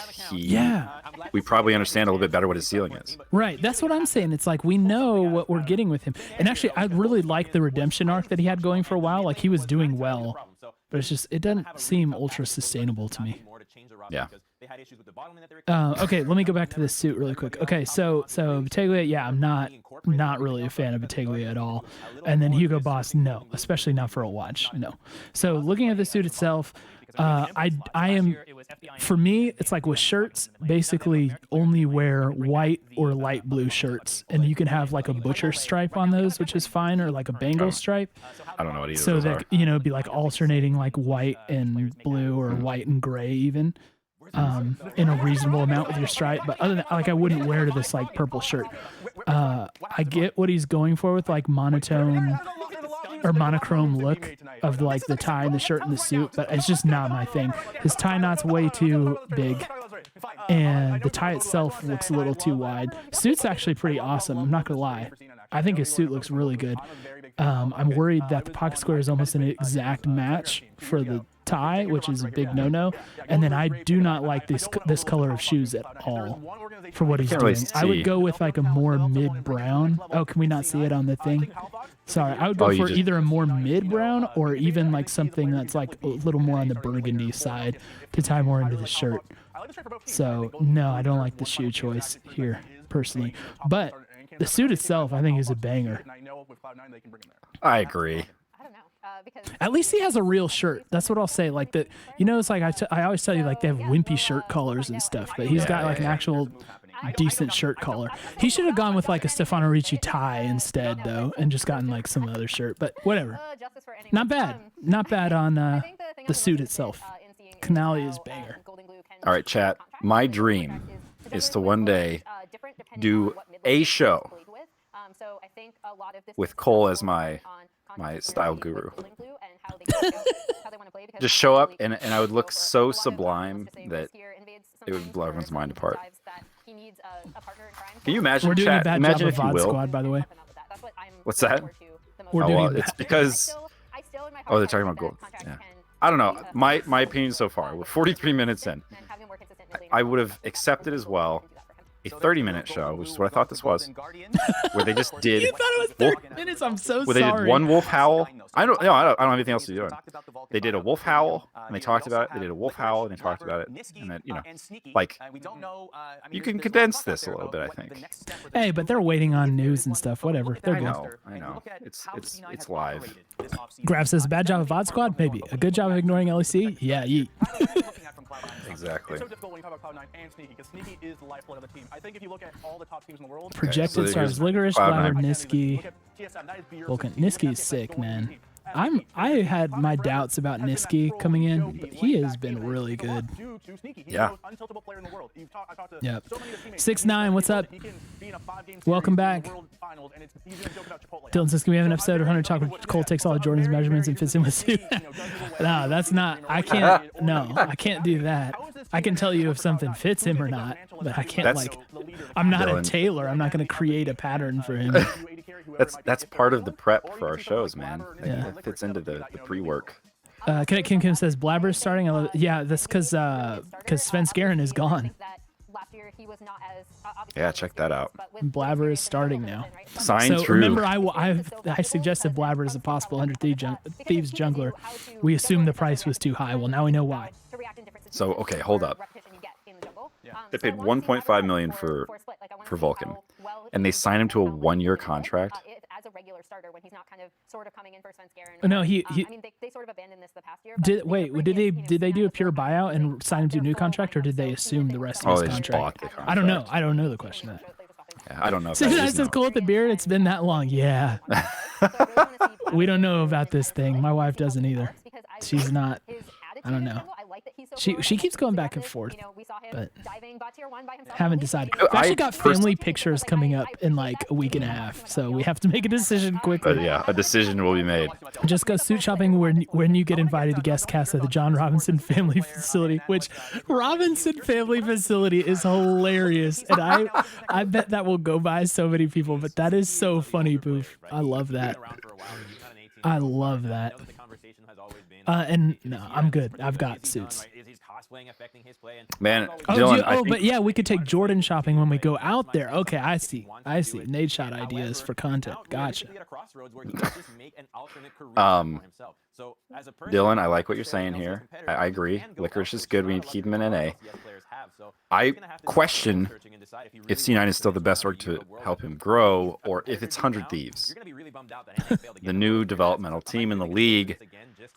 we probably understand a little bit better what his ceiling is. Right. That's what I'm saying. It's like we know what we're getting with him. And actually, I really like the redemption arc that he had going for a while. Like he was doing well, but it's just it doesn't seem ultra sustainable to me. Yeah. Okay, let me go back to this suit really quick. Okay, so Battaglia, yeah, I'm not really a fan of Battaglia at all. And then Hugo Boss, no, especially not for a watch, no. So looking at the suit itself, I am, for me, it's like with shirts, basically only wear white or light blue shirts, and you can have like a butcher stripe on those, which is fine, or like a Bengal stripe. I don't know what either So of those that you know, be like alternating like white and blue or white and gray even. In a reasonable amount with your stripe, but other than like I wouldn't wear to this like purple shirt. I get what he's going for with like monotone or monochrome look of like the tie and the shirt and the suit, but it's just not my thing. His tie knot's way too big, and the tie itself looks a little too wide. Suit's actually pretty awesome. I'm not gonna lie. I think his suit looks really good. I'm worried that the pocket square is almost an exact match for the tie, which is a big no-no, and then I do not like this color of shoes at all for what he's Can't doing. really I would see. go with like a more mid-brown. Oh, can we not see it on the thing? Sorry, I would go Oh, you for just- either a more mid-brown or even like something that's like a little more on the burgundy side to tie more into the shirt. So no, I don't like the shoe choice here personally, but the suit itself I think is a banger. I agree. I don't know. Because At least he has a real shirt. That's what I'll say. Like the, you know, it's like I always tell you like they have wimpy shirt collars and stuff, but he's got like an actual decent shirt collar. He should have gone with like a Stefano Ricci tie instead though, and just gotten like some other shirt. But whatever. justice for anyone. Not bad. Not bad on I think the thing the I'm suit most itself. interested, in seeing is Canali how, is banger. Golden Glue can All right, change chat. contracts. My Contract dream is to generally one day different depending do on what mid-level a team is show played with. So I think a lot of this with is Cole as dependent my on my contract style generally with guru. Golden Glue and how they how they want to play, because Just show up usually and I would look go for so a lot of, sublime let's just say, that risk here invades it would sometimes blow for everyone's some mind apart. dives that he needs a partner in crime. Can you imagine, We're doing a chat? bad Imagine job if of you VOD will. squad, by the way. That's what I'm What's looking that? forward to the most. We're Oh, doing well, bad. it's because I still in my oh, heart they're talking think about that gold. contracts Yeah. can I don't know. be, My opinion so far, we're 43 minutes in. and have him more consistently I would have accepted as well a 30-minute show, which is what I thought this was, where they just did. You thought it was 30 minutes. I'm so Where they did sorry. one wolf howl. I don't have anything else to do. They did a wolf howl and they talked about it. They did a wolf howl and they talked about it. And then, you know, like, you can condense this a little bit, I think. Hey, but they're waiting on news and stuff. Whatever. They're I good. know. I know. It's live. Graf says, bad job of VOD squad? Maybe. A good job of ignoring LEC? Yeah, yeet. Exactly. It's so difficult when you talk about Cloud9 and Sneaky, because Sneaky is the lifeblood of the team. I think if you look at all the top teams in the world, Projected so stars here's Ligorish, Cloud9. Blabber, Niski, Vulcan. Niski is sick, man. I had my doubts about Niski coming in, but he has been really good. Yeah. Yep. 6ix9ine, what's up? Welcome back. Dylan says, can we have an episode of 100 Talk where Cole takes all of Jordan's measurements and fits in with suit? No, that's not. I can't do that. I can tell you if something fits him or not, but I can't That's- I'm not a Dylan. tailor. I'm not going to create a pattern for him. That's part of the prep for our shows, man. Yeah. It fits into the pre-work. Cadet Kim says Blabber's starting. Yeah, that's because Sven Skaren is gone. Yeah, check that out. Blabber is starting now. Sign So through. remember, I suggested Blabber as a possible 100 Thieves jungler. We assumed the price was too high. Well, now we know why. So, okay, hold up. They paid 1.5 million for Vulcan, and they signed him to a 1-year contract. As a regular starter when he's not kind of sort of coming in for Sven Skaren. No, he I mean, they sort of abandoned this the past year. did they do a pure buyout and sign him to a new contract, or did they assume the rest Oh, of they his just contract? bought the I don't know. contract. I don't know the question of that. Yeah, I don't know. If So that that is says no- Cole with the beard. It's been that long. Yeah. We don't know about this thing. My wife doesn't either. She's not. I don't know. She keeps going back and forth, You know, we saw him but diving bot tier 1 by himself. haven't decided. You know, We've actually I got first- family pictures coming up in like a week and a half, so we have to make a decision quickly. But yeah, a decision will be made. Just go suit shopping when you get invited to guest cast at the John Robinson Family Facility, which Robinson Family Facility is hilarious, and I bet that will go by so many people. But that is so funny, Boof. I love that. I love that. And no, I'm good. I've got suits. Man, Oh, Dylan, I but think, yeah, we could take Jordan shopping when we go out there. Okay, I see. Nade shot ideas for content. Gotcha. Dylan, I like what you're saying here. I agree. Licorice is good. We need to keep him in NA. I question if C9 is still the best org to help him grow, or if it's 100 Thieves, the new developmental team in the league,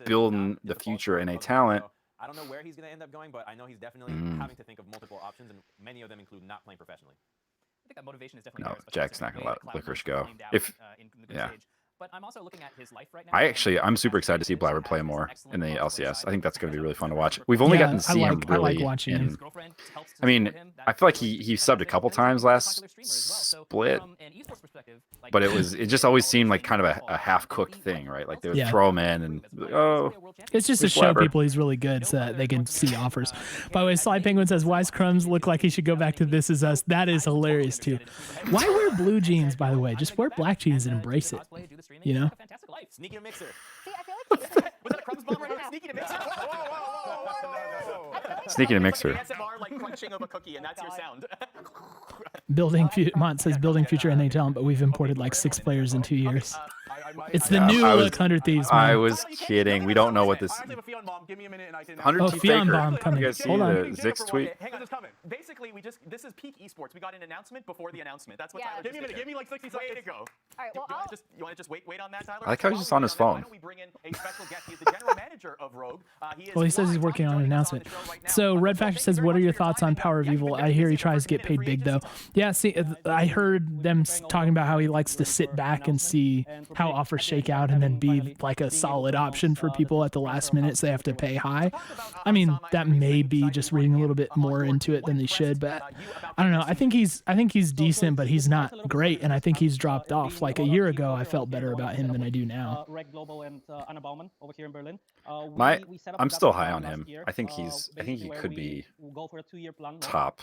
building the future NA talent. I don't know where he's going to end up going, but I know he's definitely having to think of multiple options, and many of them include not playing professionally. I think that motivation is definitely No, there, especially Jack's not considering gonna the let way Licorice Cloud go. flamed out, If in the group yeah. stage. But I'm also looking at his life right now. I'm super excited to see Blabber play more in the LCS. I think that's going to be really fun to watch. We've only gotten to see him I really like watching him. I mean, I feel like he subbed a couple times last split, but it just always seemed like kind of a half-cooked thing, right? Like they would throw him in and oh, it's just to show people he's really good so that they can see offers. By the way, Sly Penguin says, Wise Crumbs look like he should go back to This Is Us. That is hilarious too. Why wear blue jeans, by the way? Just wear black jeans and embrace it. You know? Sneaky to mixer. See, I feel like Was that a crumbs bomb right there? Sneaky to mixer. sneaking a mixer. ASMR like crunching of a cookie, and that's your sound. Mont says building future NA talent, but we've imported like 6 players in 2 years. It's the new look 100 Thieves, man. I was kidding. We don't know what this. 100 Oh, Thieves Fion Faker. bomb coming. You guys see Hold on. the Zix tweet? Hang on, it's coming. Basically, this is peak esports. We got an announcement before the announcement. That's what Yeah. Tyler Give me a minute. Give me like 60 seconds. Way to go. All right, well, You want to just wait on that, Tyler? I like how he's just on his phone. Why don't we bring in a special guest? He's the general manager of Rogue. Well, he says he's working on an announcement. So Red Factor says, what are your thoughts on Power of Evil? I hear he tries to get paid big, though. Yeah, see, I heard them talking about how he likes to sit back and see how offers shake out and then be like a solid option for people at the last minute, so they have to pay high. I mean, that may be just reading a little bit more into it than they should, but I don't know. I think he's decent, but he's not great, and I think he's dropped off. Like a year ago, I felt better about him than I do now. I'm still high on him. I think he could be top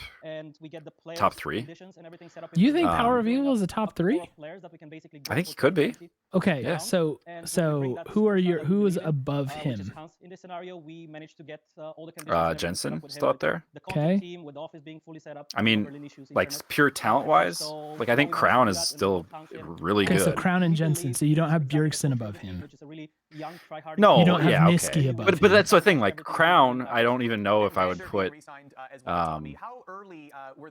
3. You think Power of Evil is a top 3? I think he could be. Okay, Yeah. so who is above him? Jensen still up there. Okay. I mean, like pure talent wise, like I think Crown is still really Okay, good. so Crown and Jensen. So you don't have Bjergsen above him. No, You don't have yeah, Niski okay. above But him. that's the thing. Like Crown, I don't even know if I would put.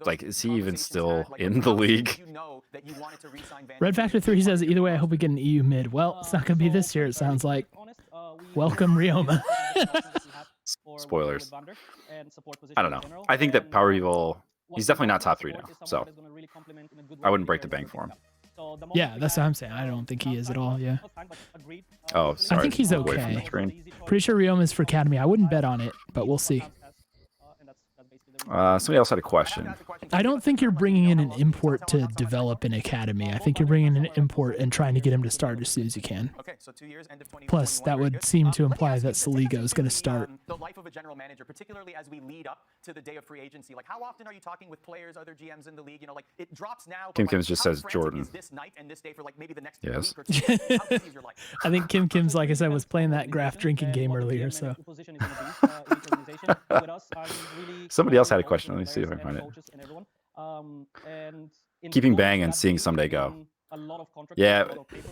Like, is he even still in the league? Red Factor 3 says, either way, I hope we get an EU mid. Well, it's not going to be this year, it sounds like. Welcome, Rioma. Spoilers. I don't know. I think that Power Evil, he's definitely not top 3 now. So I wouldn't break the bank for him. Yeah, that's what I'm saying. I don't think he is at all, yeah. Oh, sorry. I think he's Away from the okay. screen. Pretty sure Rioma is for Academy. I wouldn't bet on it, but we'll see. Somebody else had a question. I don't think you're bringing in an import to develop an academy. I think you're bringing in an import and trying to get him to start as soon as you can. Plus, that would seem to imply that Saligo is going to start. The life of a general manager, particularly as we lead up to the day of free agency. Like, how often are you talking with players, other GMs in the league? You know, like it drops now. Kim but, Kim's just how says frantic Jordan. is this night and this day for like maybe the next Yes. week or 2? How busy is your life? I think Kim Kim's, like I said, was playing that graph drinking game earlier, so. Somebody else had a question. Let me see if I can find it. Keeping Bang and seeing Someday Go. Yeah,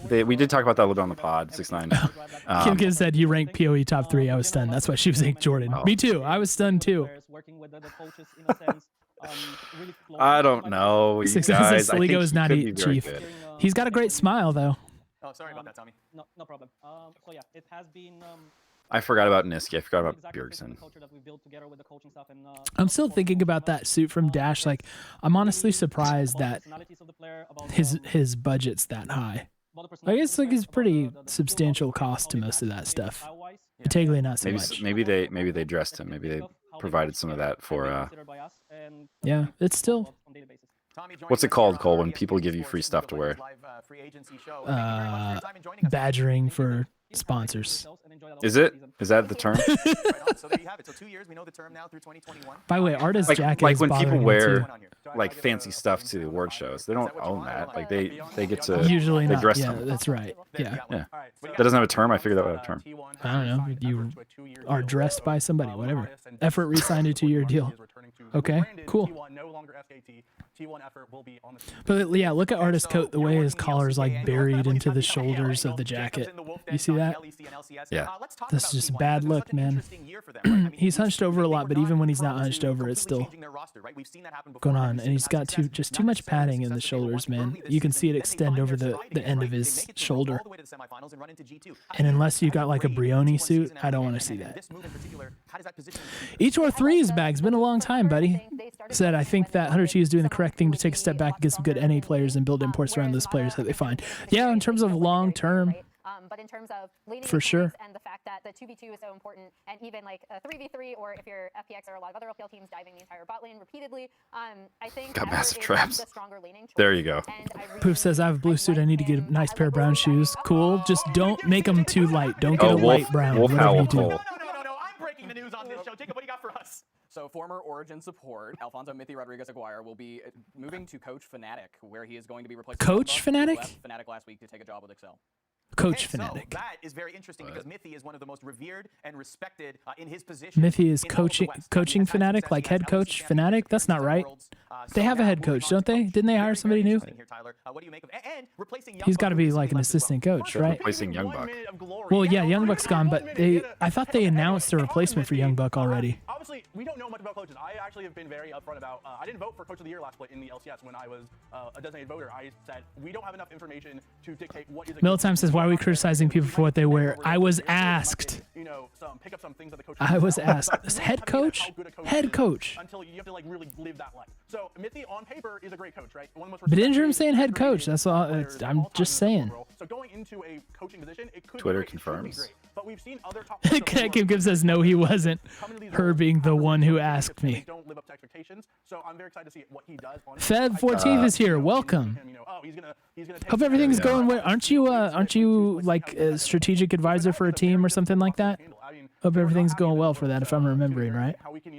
we did talk about that a little bit on the pod, 6ix9ine. Kim Kim said you rank PoE top 3. I was stunned. That's why she was saying Jordan. Oh. Me too. I was stunned too. I don't know, you 6ix9ine guys. says I think Saligo is he not could a be very chief. good. He's got a great smile though. Oh, sorry about that, Tommy. No problem. So yeah, it has been. I forgot about Niski. I forgot about Bjergsen. I'm still thinking about that suit from Dash. Like, I'm honestly surprised that his budget's that high. I guess like it's pretty substantial cost to most of that stuff. Particularly not so much. Maybe they dressed him. Maybe they provided some of that for. considered by us, and Yeah, it's still on daily basis. What's it called, Cole, when people give you free stuff to wear? Badgering for sponsors. Is it? Is that the term? So there you have it. So 2 years, we know the term now through 2021. By the way, artist jacket Like is when people bothering me wear too. like fancy stuff to award shows, they don't own that. Like they get to Usually they not. dress Yeah, them. that's right. Yeah. Yeah. That doesn't have a term. I figured that would have a term. I don't know. You are dressed by somebody, whatever. Effort re-signed a 2-year deal. Okay, cool. But yeah, look at artist coat. The way his collar's like buried into the shoulders of the jacket. You see that? Yeah. That's just a bad look, man. He's hunched over a lot, but even when he's not hunched over, it's still going on. And he's got just too much padding in the shoulders, man. You can see it extend over the end of his shoulder. And unless you got like a Brioni suit, I don't want to see that. Etor3's bag's been a long time, buddy. Said, I think that 100T is doing the correct thing to take a step back and get some good NA players and build imports around those players that they find. Yeah, in terms of long term, but in terms of leading for sure, and the fact that the 2v2 is so important, and even like a 3v3, or if you're FPX or a lot of other LPL teams diving the entire bot lane repeatedly, I think got massive is traps. the stronger leaning choice. There you go. Poof says, I have a blue suit. I need to get a nice pair of brown shoes. Cool. Just don't make them too light. Don't get a light brown. Wolf whatever Howl you do. Cole. No. I'm breaking the news on this show. Jacob, what do you got for us? So former Origin support Alfonso Mithy Rodriguez Aguirre will be moving to coach Fnatic, where he is going to be replacing Coach Young Bucks, who Fnatic? left Fnatic last week to take a job with Excel. Coach Okay, Fnatic. So that is very interesting because Mithy is one of the most revered and respected in his position. Mithy is in all of the coaching West. coaching He has had Fnatic, success. like He head has coach LCS Fnatic. That's not right. They have a head coach, don't they? Didn't they hire somebody new? What do you make of and replacing Young He's got to Buck, be who like an recently left as assistant well. coach, right? Replacing Young Buck. Well, yeah, Young Buck's gone, but I thought they announced a replacement for Young Buck already. Obviously, we don't know much about coaches. I actually have been very upfront about. I didn't vote for Coach of the Year last split in the LCS when I was a designated voter. I said we don't have enough information to dictate what is. Militime says, why are we criticizing people for what they wear? I was asked. Pick up some things that the coach. I was asked. Head coach? Head coach. Until you have to like really live that life. So Mithy on paper is a great coach, right? One of the most But didn't you respected, saying head coach? That's all. players of I'm all time just in the saying. world. So going into a coaching position, it could Twitter be great, it could be confirms. great. But we've seen other top players of the world Kim says, no, he wasn't. come into these Her roles, being the have one who results, asked they me. don't live up to expectations. So I'm very excited to see what he does. On Fed I 14th is here. Welcome. him, he's gonna take Hope care of everything's it. going well. Aren't you like a strategic advisor for a team or something like that? Hope everything's going well for that, if I'm remembering right. How we can,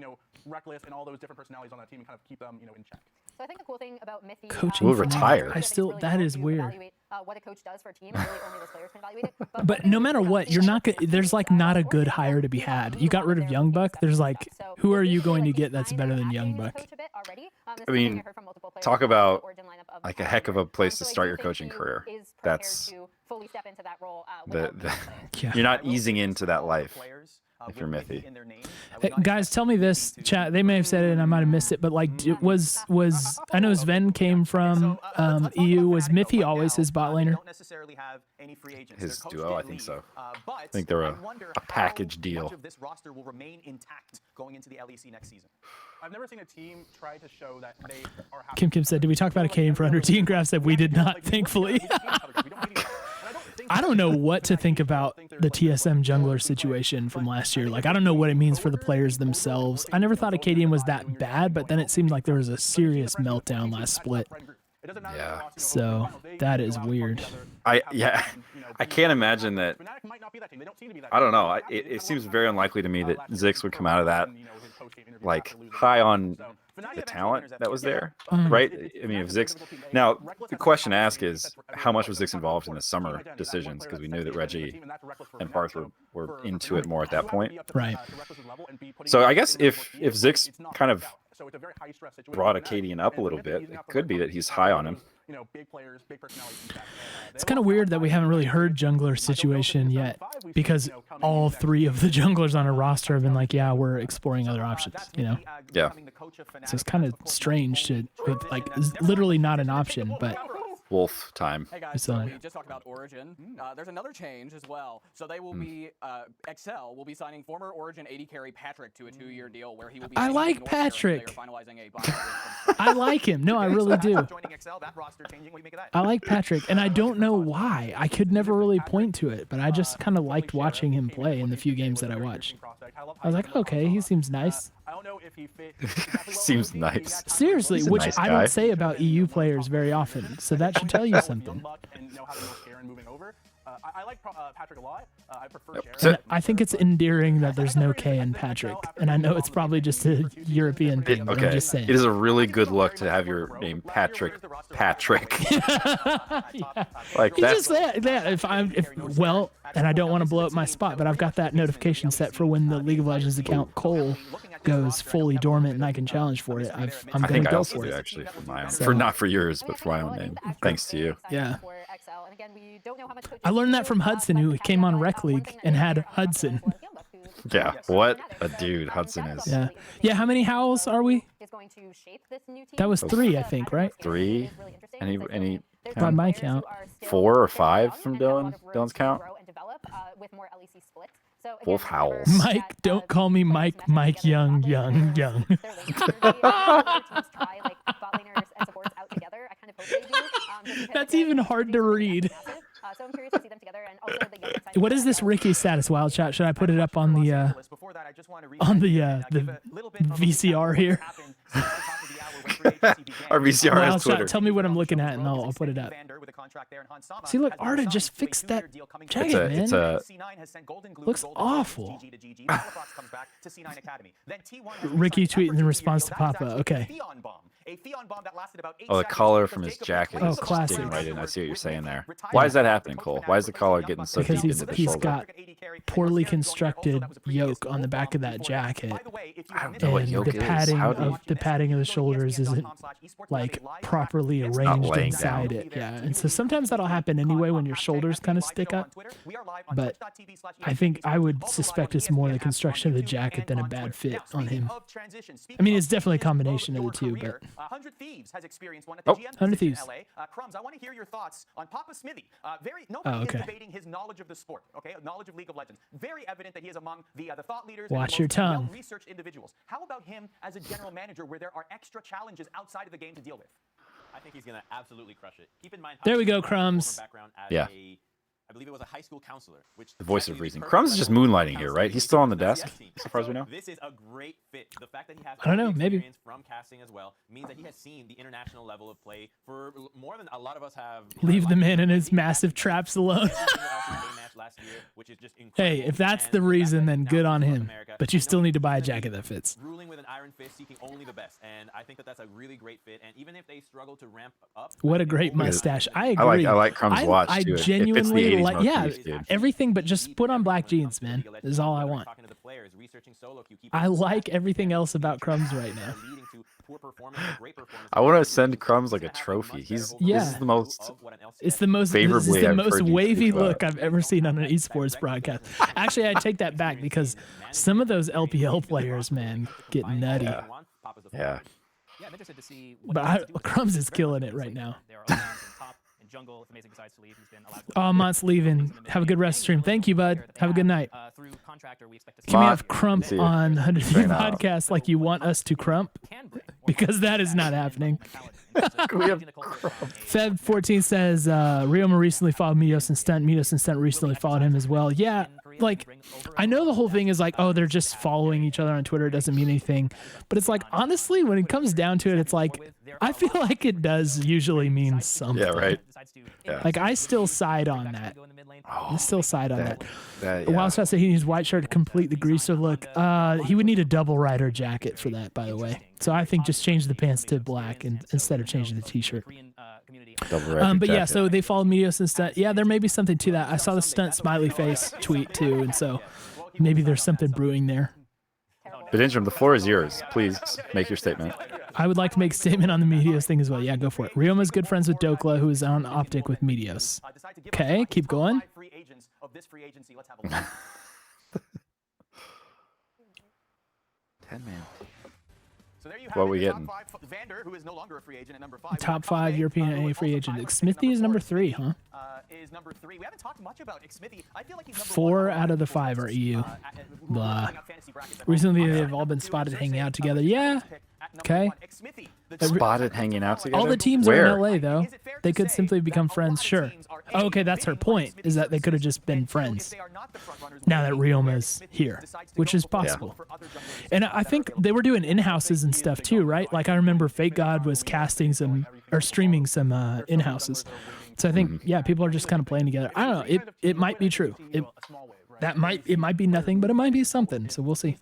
Reckless and all those different personalities on that team and kind of keep them, in check. So I think the cool thing about Mithy Coaching Will for retire. I still, that is weird. What a coach does for a team, and really only those players can evaluate it. But no matter what, you're not gonna, there's like not a good hire to be had. You got rid of Young Buck. There's like, who are you going to get that's better than Young Buck? I mean, talk about like a heck of a place to start your coaching career. That's Yeah. you're not easing into that life if you're Mithy. Hey, guys, tell me this, chat. They may have said it and I might have missed it, but like, was I know Sven came from EU. Was Mithy always his bot laner? His duo, I think so. I think they're a package deal. Much of this roster will remain intact going into the LEC next season. I've never seen a team try to show that they are happy. Kim said, did we talk about a Canadian for 100T? And Graf said, we did not, thankfully. I don't know what to think about the TSM jungler situation from last year. Like, I don't know what it means for the players themselves. I never thought Acadian was that bad, but then it seemed like there was a serious meltdown last split. Yeah. So that is weird. I can't imagine that. I don't know. It seems very unlikely to me that Zix would come out of that like high on the talent that was there, right? I mean, if Zix. Now, the question to ask is how much was Zix involved in the summer decisions? Because we knew that Reggie and Parth were into it more at that point. Right. So I guess if Zix kind of brought Acadian up a little bit, it could be that he's high on him. It's kind of weird that we haven't really heard jungler situation yet, because all three of the junglers on our roster have been like, yeah, we're exploring other options, Yeah. So it's kind of strange to, like, literally not an option, but Wolf time. Hey guys, so we just talked about Origin. There's another change as well. So they will be, Excel will be signing former Origin AD carry Patrick to a 2-year deal where he will be. I like North Carolina. Patrick. They are finalizing a I like him. No, I really do. I like Patrick, and I don't know why. I could never really point to it, but I just kind of liked watching him play in the few games that I watched. I was like, okay, he seems nice. don't know if he fit. exactly well Seems with the team. nice. Seriously, He's a which nice I guy. don't say about EU players very often, so that should tell you something. And having no Karen moving over. I like Patrick a lot. I prefer Yep. Sharon. I think it's endearing that there's no K in Patrick, and I know it's probably just a European thing, but I'm Okay, just saying. it is a really good look to have your name Patrick. Like It's that's just that and I don't want to blow up my spot, but I've got that notification set for when the League of Legends account Cole goes fully dormant and I can challenge for it. I'm I going think to I go also for do it. actually for my own, So- for not for yours, but for my own name. Thanks to you. Yeah. I learned that from Hudson, who came on Rec League and had Hudson. Yeah, what a dude Hudson is. Yeah. Yeah, how many howls are we? That was 3, I think, right? 3. Any By my count. 4 or 5 from Dylan's count. Wolf howls. Mike, don't call me Mike Young. That's even hard to read. What is this Ricky status, Wild Chat? Should I put it up on the VCR here? Our VCR Wild has Twitter. Chat, tell me what I'm looking at and I'll put it up. See, look, Arda just fixed that jacket, man. Looks awful. Ricky tweeting in response to Papa. Okay. Oh, the collar from his jacket Oh, is just classic. digging right in. I see what you're saying there. Why is that happening, Cole? Why is the collar getting so Because deep into the he's shoulder? got poorly constructed yoke on the back of that jacket, I don't know what and yoke the is. padding How do you... of the padding of the shoulders isn't like properly arranged laying inside down. it. Yeah, and so sometimes that'll happen anyway when your shoulders kind of stick up. But I think I would suspect it's more the construction of the jacket than a bad fit on him. I mean, it's definitely a combination of the two, but 100 Thieves has experienced one at Oh, the GM 100 position Thieves. in LA. Crumbs, I want to hear your thoughts on Papa Smithy. Nobody okay. is debating his knowledge of the sport, okay? Knowledge of League of Legends. Very evident that he is among the thought leaders Watch and your the most tongue. well-researched individuals. How about him as a general manager where there are extra challenges outside of the game to deal with? I think he's going to absolutely crush it. Keep in mind, There we go, Hudson has a former Crumbs. background as Yeah. I believe it was a high school counselor, which The voice of definitely reason. perfect Crumbs is just level of moonlighting here, right? He's counseling still on the for desk, CS team. so far as we So know. This is a great fit. The fact that he has I don't know, all the maybe. experience from casting as well means that he has seen the international level of play for more than a lot of us have. Leave the man in his massive traps alone. Hey, if that's the reason, then good on him. But you still need to buy a jacket that fits. Ruling with an iron fist, seeking only the best, and I think that that's a really great fit. And even if they struggle to ramp up, What a great mustache. I agree. I like Crumbs' watch, I too. It fits the genuinely 80s like, yeah, motif, dude. everything but just put on black jeans, man, is all I want. I like everything else about Crumbs right now. I want to send Crumbs like a trophy. This is the most. It's the most, Favorably, this is the I've most heard you wavy speak about look I've ever seen on an esports broadcast. Actually, I take that back because some of those LPL players, man, get nutty. Yeah. Yeah, I'm interested to see what But Crumbs is killing it right now. There are Lions in top and jungle. If Amazing decides to leave, he's been allowed to Oh, Mont's leaving. Have a good rest stream. Thank you, bud. Have a good night. through contractor, we expect to Can we Mont, have Crump see you. on 100 Straight out. podcast like you want us to Crump? Because that is not happening. We have Feb14 says Ryoma recently followed Midos and Stunt. Midos and Stunt recently followed him as well. Yeah, like I know the whole thing is like, oh, they're just following each other on Twitter. It doesn't mean anything. But it's like, honestly, when it comes down to it, it's like, I feel like it does usually mean something. Yeah, right. Yeah. Like I still side on that. I still side on that. That, Wild Shot said he needs white shirt to complete the greaser look. He would need a double rider jacket for that, by the way. So I think just change the pants to black instead of changing the t-shirt. Double record But yeah, jacket. so they followed Medios and Stunt. Yeah, there may be something to that. I saw the Stunt smiley face tweet too, and so maybe there's something brewing there. But Interim, the floor is yours. Please make your statement. I would like to make a statement on the Medios thing as well. Yeah, go for it. Ryoma's good friends with Dokla, who is on Optic with Medios. Okay, keep going. 10 man. So there you What have we it, your getting? top 5. Vander, who is no longer a free agent at number 5. Top 5 European who NA also free tied agent. with Smithy is number 3, four. huh? Is number 3. We haven't talked much about Smithy. I feel like he's number 4 1 out of the 5 are EU. who Blah. putting up fantasy brackets at Recently, home. they've all been spotted hanging out together. Yeah. Okay. Smithy, Spotted hanging out together. All the teams Where? are in LA, though. They could simply become friends, sure. Oh, okay, that's her point, is that they could have just been friends now that Rioma's here, which is possible. And I think they were doing in-houses and stuff too, right? Like I remember Fake God was casting some or streaming some in-houses. So I think, yeah, people are just kind of playing together. I don't know. It might be true. It might be nothing, but it might be something. So we'll see.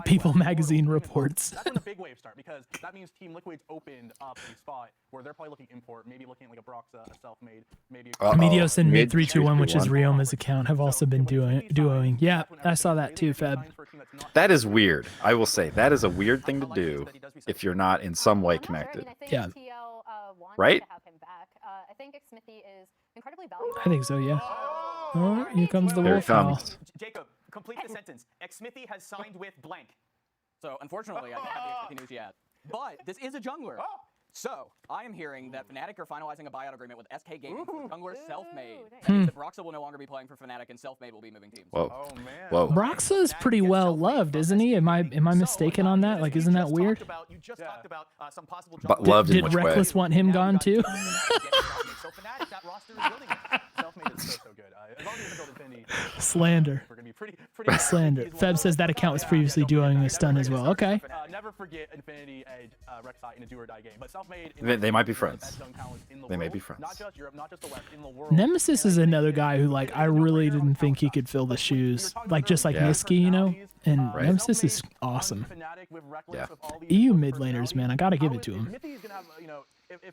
People Magazine reports. That's when the big waves start, because that means Team Liquid's opened up a spot where they're probably looking import, maybe looking at like a Broxa, a self-made, maybe. Medios and Mid321, which is Rioma's account, have also been duoing. Yeah, I saw that too, Feb. That is weird. I will say that is a weird thing to do if you're not in some way connected. Yeah. Right? I think Smithy is incredibly valuable. I think so, yeah. Oh, here comes the There wolf it owl. comes. Jacob, complete the sentence. Smithy has signed with blank. So unfortunately, I don't have the XP news yet. But this is a jungler. So I am hearing that Fnatic are finalizing a buyout agreement with SK Gaming for jungler Selfmade. That means that Broxa will no longer be playing for Fnatic, and Selfmade will be moving teams. Whoa. Oh man. Whoa. Broxa is pretty well loved, isn't he? Am I mistaken on that? Like, isn't that weird? You just talked about some possible But loved in Did which way? Reckless want him gone too? So Fnatic, that roster is building it. Self-made is so good. As long as you build Infinity, Slander. we're gonna be pretty Slander. Feb says that account was previously doing a stun as well. Okay. Never forget Infinity Edge Rek'Sai in a do or die game. But Self-made. They might be friends. They may be friends. Not just Europe, not just the West, in the world. Nemesis is another guy who, like, I really didn't think he could fill the shoes. Like, just like Niski, you know? And Right. Nemesis is awesome. Yeah. EU mid laners, man, I gotta give it to him.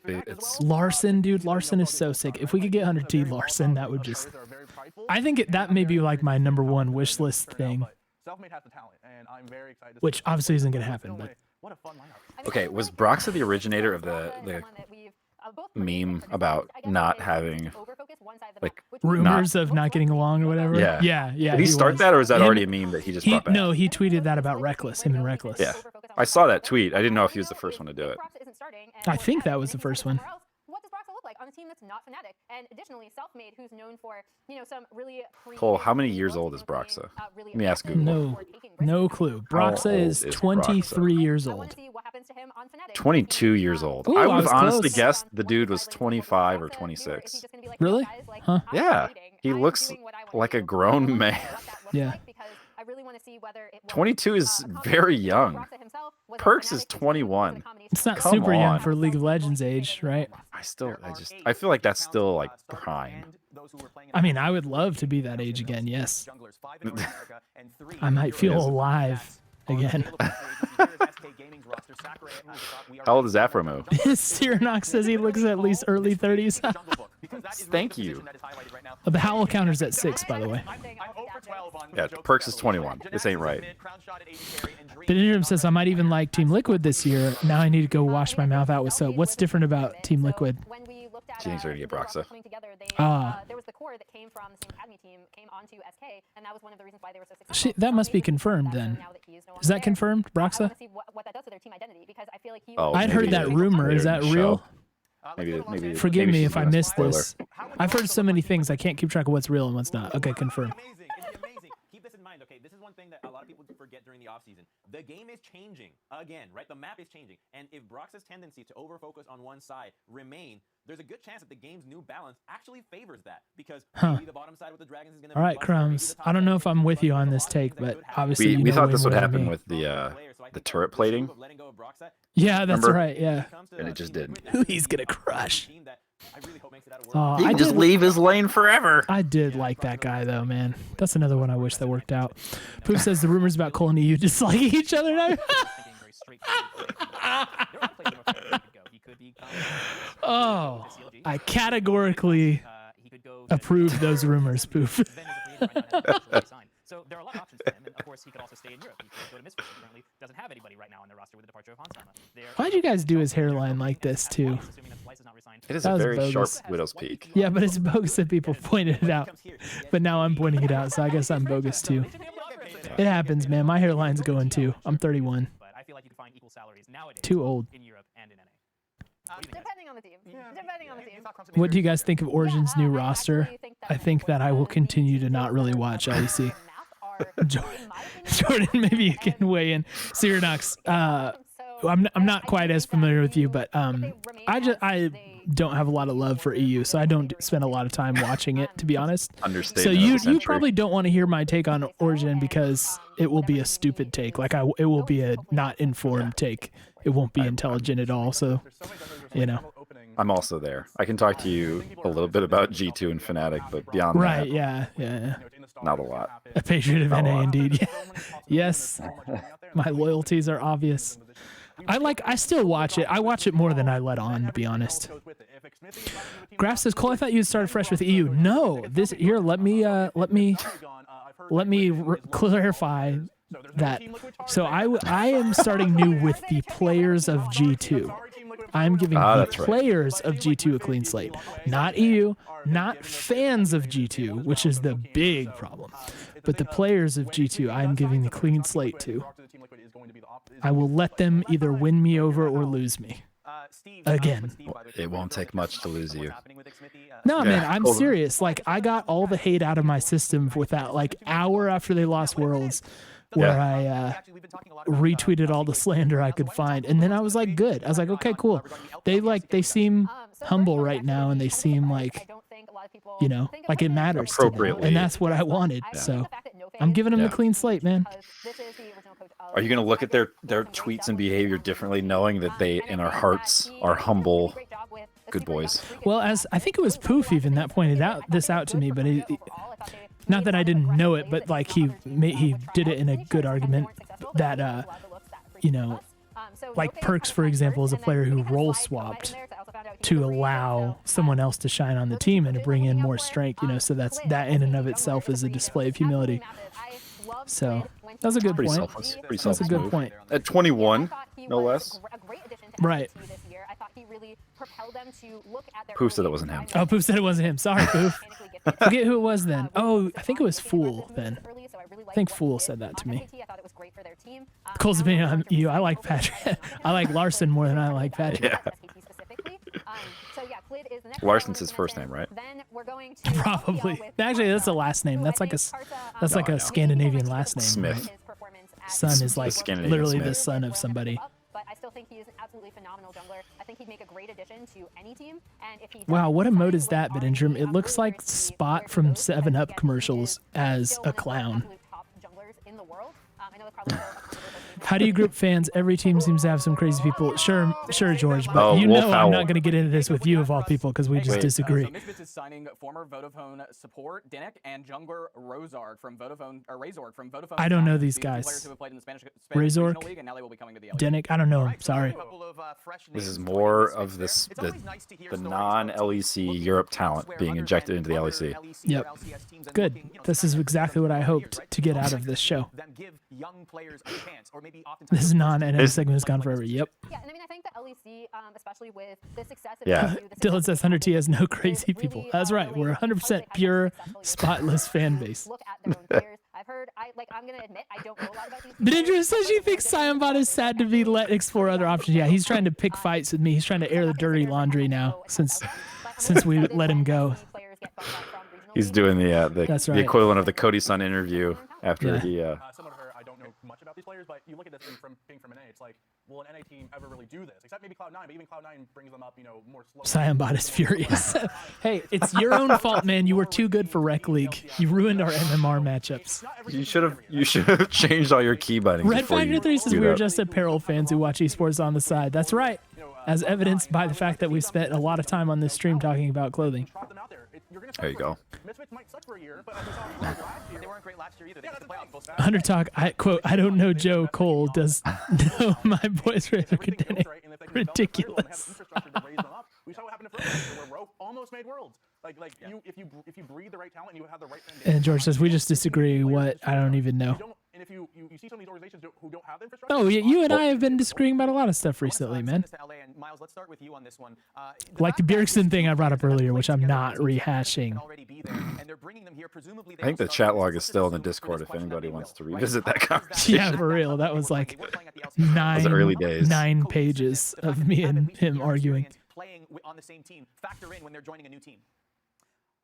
It's Larson, dude, Larson is so sick. If we could get 100T Larson, that would just... I think that may be like my #1 wish list thing. Self-made has the talent, and I'm very excited. Which obviously isn't gonna happen, but... What a fun lineup. Okay, was Broxa the originator of the meme about not having like Rumors of not getting along or whatever? Yeah. Yeah. Did he start was. that, or is that Him- already a meme that he just brought back? No, he tweeted that about Reckless, him and Reckless. Yeah. I saw that tweet. I didn't know if he was the first one to do it. I think that was the first one. What does Broxa look like on a team that's not Fnatic? And additionally, Selfmade, who's known for, some really Cole, how many years old is Broxa? Let me ask Google. No clue. How Broxa old is is 23 years old. 22 years old. Ooh, I I would was have honestly close. guessed the dude was 25 or 26. Really? Huh? Yeah. He looks like a grown man. Yeah. 22 is very young. Perks is 21. It's not Come super young on. for League of Legends age, right? I feel like that's still like prime. I mean, I would love to be that age again, yes. I might feel alive again. How old is Afromo? Cyronox says he looks at least early 30s. Thank you. The Howl counter's at 6, by the way. Yeah, Perks is 21. This ain't right. Benedium says, I might even like Team Liquid this year. Now I need to go wash my mouth out with soap. What's different about Team Liquid? She thinks they're going to get Broxa. There was the core that came from the same academy team, came onto SK, and that was one of the reasons why they were so successful. That must be confirmed then. Is that confirmed, Broxa? What that does to their team identity, because I feel like he Oh, I'd heard maybe that rumor. Is that later in the real? show. Maybe. Forgive maybe me she's if I doing a missed spoiler. this. I've heard so many things, I can't keep track of what's real and what's not. Okay, confirmed. Amazing. It's amazing. Keep this in mind, okay? This is one thing that a lot of people forget during the offseason. The game is changing again, right? The map is changing. And if Broxa's tendency to over-focus on one side remain, there's a good chance that the game's new balance actually favors that. Because maybe the bottom side with the Dragons is going to All right, Crumbs. I don't know if I'm with you on this take, but obviously you We know thought way this would more than happen me. with the turret plating, Yeah, that's Remember? right. Yeah. and it just didn't. Who he's gonna crush. He I can just did- leave his lane forever. I did like that guy though, man. That's another one I wish that worked out. Poof says the rumors about Cole and EU disliking each other now. Oh, I categorically approve those rumors, Poof. So there are a lot of options for him, and of course he could also stay in Europe. He could go to Misfits. He currently doesn't have anybody right now on their roster with the departure of Hansama. Why'd you guys do his hairline like this too? It is That a was very sharp bogus. widow's peak. Yeah, but it's bogus that people pointed it out. But now I'm pointing it out, so I guess I'm bogus too. It happens, man. My hairline's going too. I'm 31. But I feel like you can find equal salaries nowadays. Too old. In Europe and in NA. Depending on the team. Depending on the team. What do you guys think of Origin's new roster? I think that I will continue to not really watch LEC. Jordan, maybe you can weigh in. Cyronox, I'm not quite as familiar with you, but I don't have a lot of love for EU, so I don't spend a lot of time watching it, to be honest. So you probably don't want to hear my take on Origin because it will be a stupid take. Like it will be a not informed take. It won't be intelligent at all. So, you know. I'm also there. I can talk to you a little bit about G2 and Fnatic, but beyond that, yeah. Not a lot. A patriot of NA indeed. Yes, my loyalties are obvious. I still watch it. I watch it more than I let on, to be honest. Graf says, Cole, I thought you started fresh with EU. No, let me clarify that. So I am starting new with the players of G2. I'm giving the players of G2 a clean slate, not EU, not fans of G2, which is the big problem, but the players of G2 I'm giving the clean slate to. I will let them either win me over or lose me. Again. It won't take much to lose you. No, man, I'm serious. Like, I got all the hate out of my system with that, like, hour after they lost Worlds, where I retweeted all the slander I could find, and then I was like, good. I was like, okay, cool. They seem humble right now, and they seem like, you know, like it matters to them, and that's what I wanted. So I'm giving them the clean slate, man. Are you going to look at their tweets and behavior differently, knowing that they, in our hearts, are humble, good boys? Well, as I think it was Poof even that pointed this out to me, but not that I didn't know it, but like he did it in a good argument that you know, like Perks, for example, is a player who role swapped to allow someone else to shine on the team and to bring in more strength, you know, so that in and of itself is a display of humility. So that's a good point. That's a good point. At 21, no less. Right. Poof said it wasn't him. Oh, Poof said it wasn't him. Sorry, Poof. Forget who it was then. Oh, I think it was Fool then. I think Fool said that to me. Cole's opinion on you. I like Patrick. I like Larson more than I like Patrick. Yeah. Larson's his first name, right? Probably. Actually, that's a last name. That's like a Scandinavian last name. Smith. Right? Son is like literally the son of somebody. But I still think he is an absolutely phenomenal jungler. I think he'd make a great addition to any team. And if he wow, what a mode is that, Bedingram? It looks like Spot from 7-Up commercials as a clown. How do you group fans? Every team seems to have some crazy people. Sure, George, but you know I'm not going to get into this with you of all people because we just disagree. So Misfits is signing former Vodafone support Dinnick and jungler Razorg from Vodafone. I don't know these guys. Razorg, Dinnick, I don't know him. Sorry. This is more of the non-LEC Europe talent being injected into the LEC. Yep. Good. This is exactly what I hoped to get out of this show. This non-NA segment has gone forever. Yep. Yeah, and I mean, I think the LEC, especially with the success of Dylan says 100T has no crazy people. That's right. We're 100% pure, spotless fan base. Look at their own players. I'm going to admit, I don't know a lot about these people. But Andrew says you think Sionbot is sad to be let explore other options. Yeah, he's trying to pick fights with me. He's trying to air the dirty laundry now since we let him go. He's doing the equivalent of the Cody Sun interview after he. Similar to her, I don't know much about these players, but you look at this thing from being from NA, it's like, will an NA team ever really do this? Except maybe Cloud9, but even Cloud9 brings them up, you know, more slowly. Sionbot is furious. Hey, it's your own fault, man. You were too good for Rec League. You ruined our MMR matchups. You should have changed all your key bindings. Red Factor 3 says we were just apparel fans who watch esports on the side. That's right. As evidenced by the fact that we spent a lot of time on this stream talking about clothing. There you go. Undertalk, I quote, I don't know Joe Cole does know my boys Razor ridiculous. We saw what happened to Frozen, where Rope almost made Worlds. If you breed the right talent and you have the right foundation. And George says we just disagree. What? I don't even know. And if you see some of these organizations who don't have the infrastructure. Oh, yeah, you and I have been disagreeing about a lot of stuff recently, man. Miles, let's start with you on this one. Like the Bjergsen thing I brought up earlier, which I'm not rehashing. bringing them here. Presumably, I think the chat log is still in the Discord if anybody wants to revisit that conversation. Yeah, for real. That was like early days. 9 pages of me and him arguing. Playing on the same team factor in when they're joining a new team.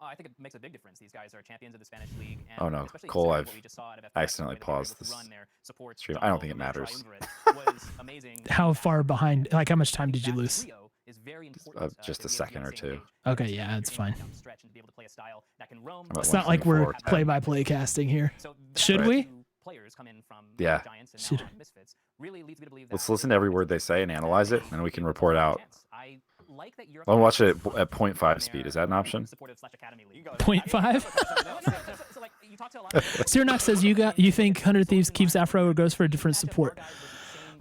I think it makes a big difference. These guys are champions of the Spanish league. And Oh no, especially Cole, considering I've what we just saw out of FPX, accidentally the way that paused they're this able to run their support stream. I jungle don't think it and their matters. triumvirate was amazing. How far behind? Like, how much time did you That lose? trio is very important, Just to a be able to second be on or the same two. page. Okay, Because yeah, you're it's gonna fine. come down the stretch and to be able to play a style that can roam. About It's not like we're 124. play-by-play casting here. So Should that we? two Players come in from Yeah. Giants and Should- now on Misfits really leads me to believe Let's that listen to every word they say and analyze it, and we can report out. I like that Europe I'll watch it has at 0.5 speed. Is that an option? supportive / academy league. 0.5? So, like, you talk to a lot of Sirnox says you think 100 Thieves keeps Afro or goes for a different support.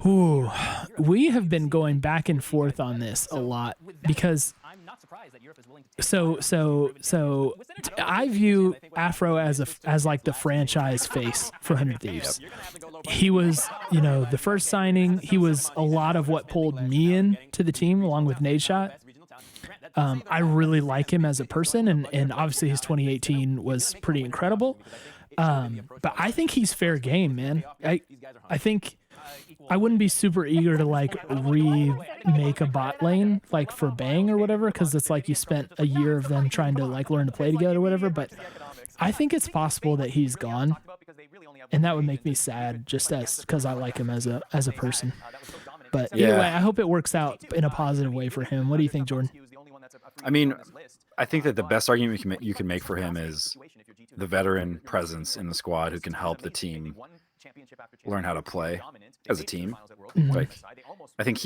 Ooh, we have been going back and forth on this a lot because I'm not surprised that Europe is willing to take so I view Afro as like the franchise face for 100 Thieves. He was, the first signing. He was a lot of what pulled me in to the team along with Nadeshot. I really like him as a person, and obviously his 2018 was pretty incredible. But I think he's fair game, man. I think I wouldn't be super eager to like remake a bot lane like for Bang or whatever, because it's like you spent a year of them trying to like learn to play together or whatever. But I think it's possible that he's gone, and that would make me sad just as because I like him as a person. But either way, I hope it works out in a positive way for him. What do you think, Jordan? I mean, I think that the best argument you can make for him is the veteran presence in the squad who can help the team learn how to play as a team. Like, I think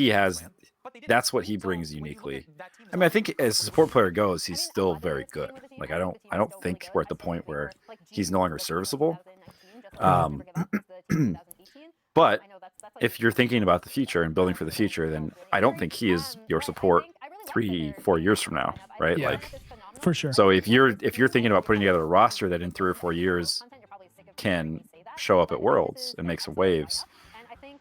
that's what he brings uniquely. I mean, I think as a support player goes, he's still very good. Like, I don't think we're at the point where he's no longer serviceable. But if you're thinking about the future and building for the future, then I don't think he is your support 3-4 years from now, right? Yeah. Like, For sure. so if you're thinking about putting together a roster that in 3 or 4 years can show up at Worlds and make some waves,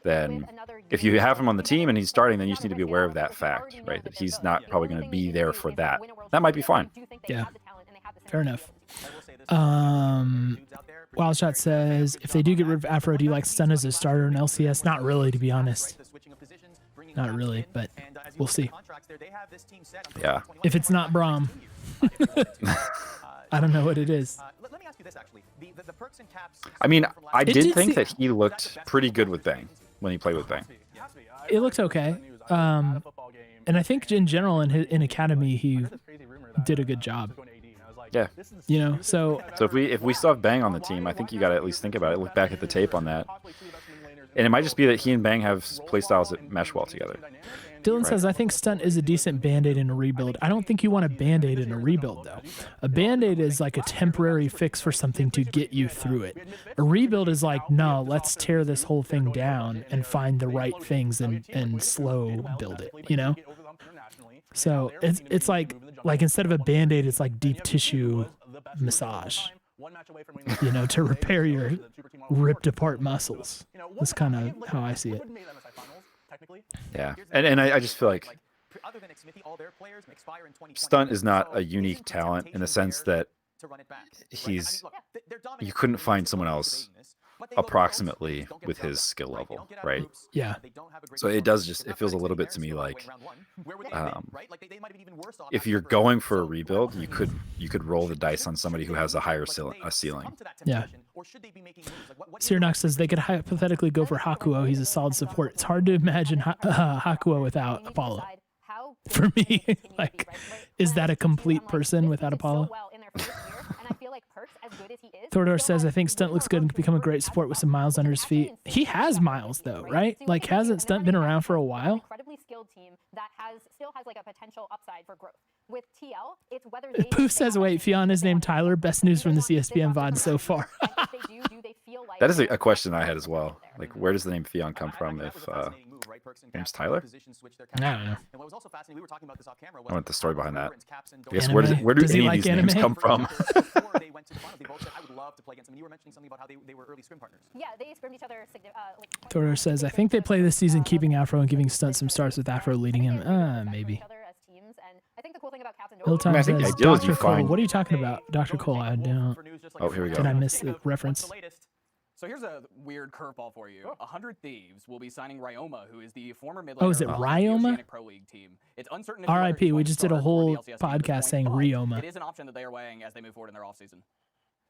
then if you have him on the team and he's starting, then you just need to be aware of that fact, right? That he's not probably going to be there for that. That might be fine. Yeah. Fair enough. Wildshot says, if they do get rid of Afro, do you like Stun as a starter in LCS? Not really, to be honest. Not really, but we'll see. Yeah. If it's not Braum, I don't know what it is. Let me ask you this, actually. The perks and caps. I mean, I did did think seem- that he looked pretty good with Bang when he played with Bang. It looks okay. And I think in general in Academy, he did a good job. Yeah. So So if we still have Bang on the team, I think you got to at least think about it. Look back at the tape on that. And it might just be that he and Bang have play styles that mesh well together. Dylan says, I think Stunt is a decent Band-Aid in a rebuild. I don't think you want a Band-Aid in a rebuild, though. A Band-Aid is like a temporary fix for something to get you through it. A rebuild is like, no, let's tear this whole thing down and find the right things and slow build it, So it's like instead of a Band-Aid, it's like deep tissue massage, to repair your ripped apart muscles. That's kind of how I see it. Yeah. And I just feel like Stunt is not a unique talent in the sense that you couldn't find someone else approximately with his skill level, right? Yeah. So it feels a little bit to me like if you're going for a rebuild, you could roll the dice on somebody who has a higher ceiling. Yeah. Sirnox says they could hypothetically go for Hakuo. He's a solid support. It's hard to imagine Hakuo without Apollo. For me, like, is that a complete person without Apollo? Thordor says, I think Stunt looks good and could become a great support with some miles under his feet. He has miles, though, right? Like, hasn't Stunt been around for a while? Incredibly skilled team that still has like a potential upside for growth. With TL, it's whether Poof says, wait, Fionn is named Tyler. Best news from this ESPN VOD so far. That is a question I had as well. Like, where does the name Fionn come from if name's Tyler? I don't know. I want the story behind that. I guess Anime? where do Does he any of like these names anime? come from? Yeah, they scrimmed each other. Thordor says, I think they play this season keeping Afro and giving Stunt some starts with Afro leading him. Maybe. fans. And I think the cool thing about Captain Hilltime I think the says, ideal is Dr. you Cole. find- What are you talking about, Dr. Cole? I don't. Oh, here we go. Did I miss the reference? So here's a weird curveball for you. 100 Thieves will be signing Ryoma, who is the former mid Oh, is it laner of the Ryoma? Oceanic Pro League team. It's uncertain if whether R.I.P. he's We going to just did a start whole for the LCS team at this podcast point, saying but Ryoma. It is an option that they are weighing as they move forward in their offseason.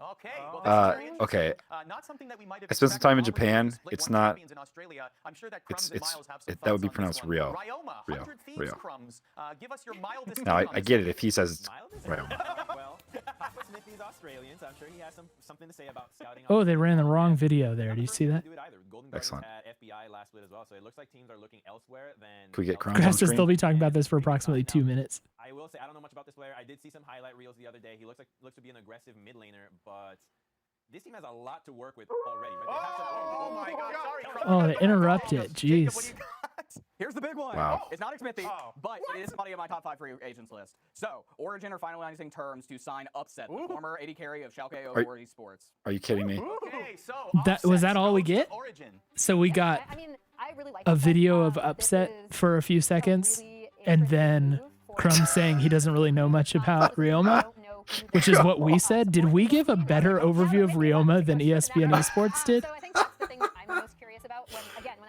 Okay. Well, this is very Okay. interesting. Not something that we might have I spent some time in expected. Japan. Split It's one not. champions in Australia. I'm sure that Crumbs and Miles have some That would thoughts be on this pronounced one. Rio. Ryoma, Rio. 100 Thieves, Rio. Crumbs. Give us your mildest Now take on I this get one. it if he says Mildest? Ryoma. Well, Papa Smith is Australian, so I'm sure he has something to say about scouting. Oh, they ran the wrong video there. Do you see that? Do it either. Golden Excellent. Guardians had FBI last split as well, so it looks like teams are looking elsewhere than. Can we get Crumbs on Grass says screen? they'll be talking about this for approximately 2 minutes. I will say I don't know much about this player. I did see some highlight reels the other day. He looks to be an aggressive mid laner, but this team has a lot to work with already. Right? They have some- Oh my God! Sorry, Crumbs. Oh, they interrupted. Jacob, what do Jeez. you got? Here's the big one. Wow. It's not Xmithy, Oh. but it is somebody on my top 5 free agents list. So, Origin are finalizing terms to sign Upset, the former AD carry of Schalke 04 Esports. Are you kidding me? Okay, so That- was that Offset all we goes to get? Origin. So we got I mean, I really like a Upset. video of This Upset is for a few a seconds, really and interesting then move for Crumb saying he doesn't really know much about Ryoma, which is what we said. Did we give a better overview of Ryoma than ESPN Esports did? So I think that's the thing that I'm most curious about when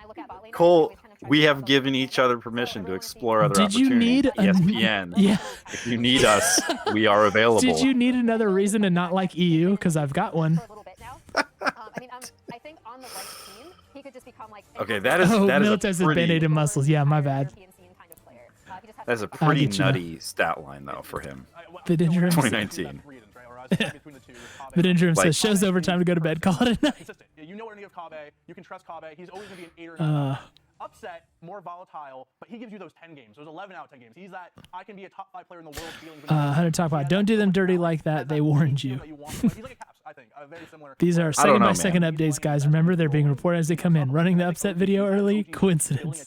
I look at bot lane. Cole, we have given each other permission to explore other Did you opportunities. need a ESPN? Yeah. If you need us, we are available. Did you need another reason to not like EU? Because I've got one. For a little bit now. I mean, I think on the right team, he could just become like. Okay, that is Oh, that is Milt has a his pretty Band-Aid and muscles. Yeah, my bad. that's a I'll pretty get you. nutty stat line though for him. The Ninja 2019. The Ninja Like- says, show's over, time to go to bed. Call it a night. Consistent. You know what you have Kabe. You can trust Kabe. He's always going to be an 8 or 9. Upset, more volatile, but he gives you those 10 games. Those 11 out of 10 games. He's that I can be a top 5 player in the world feeling. Hunter talk about, don't do them dirty like that. They warned you. He's like a Caps, I think. Very similar. These are I second don't know, by second man. updates, guys. Remember, they're being reported as they come in. Running the Upset video early, coincidence.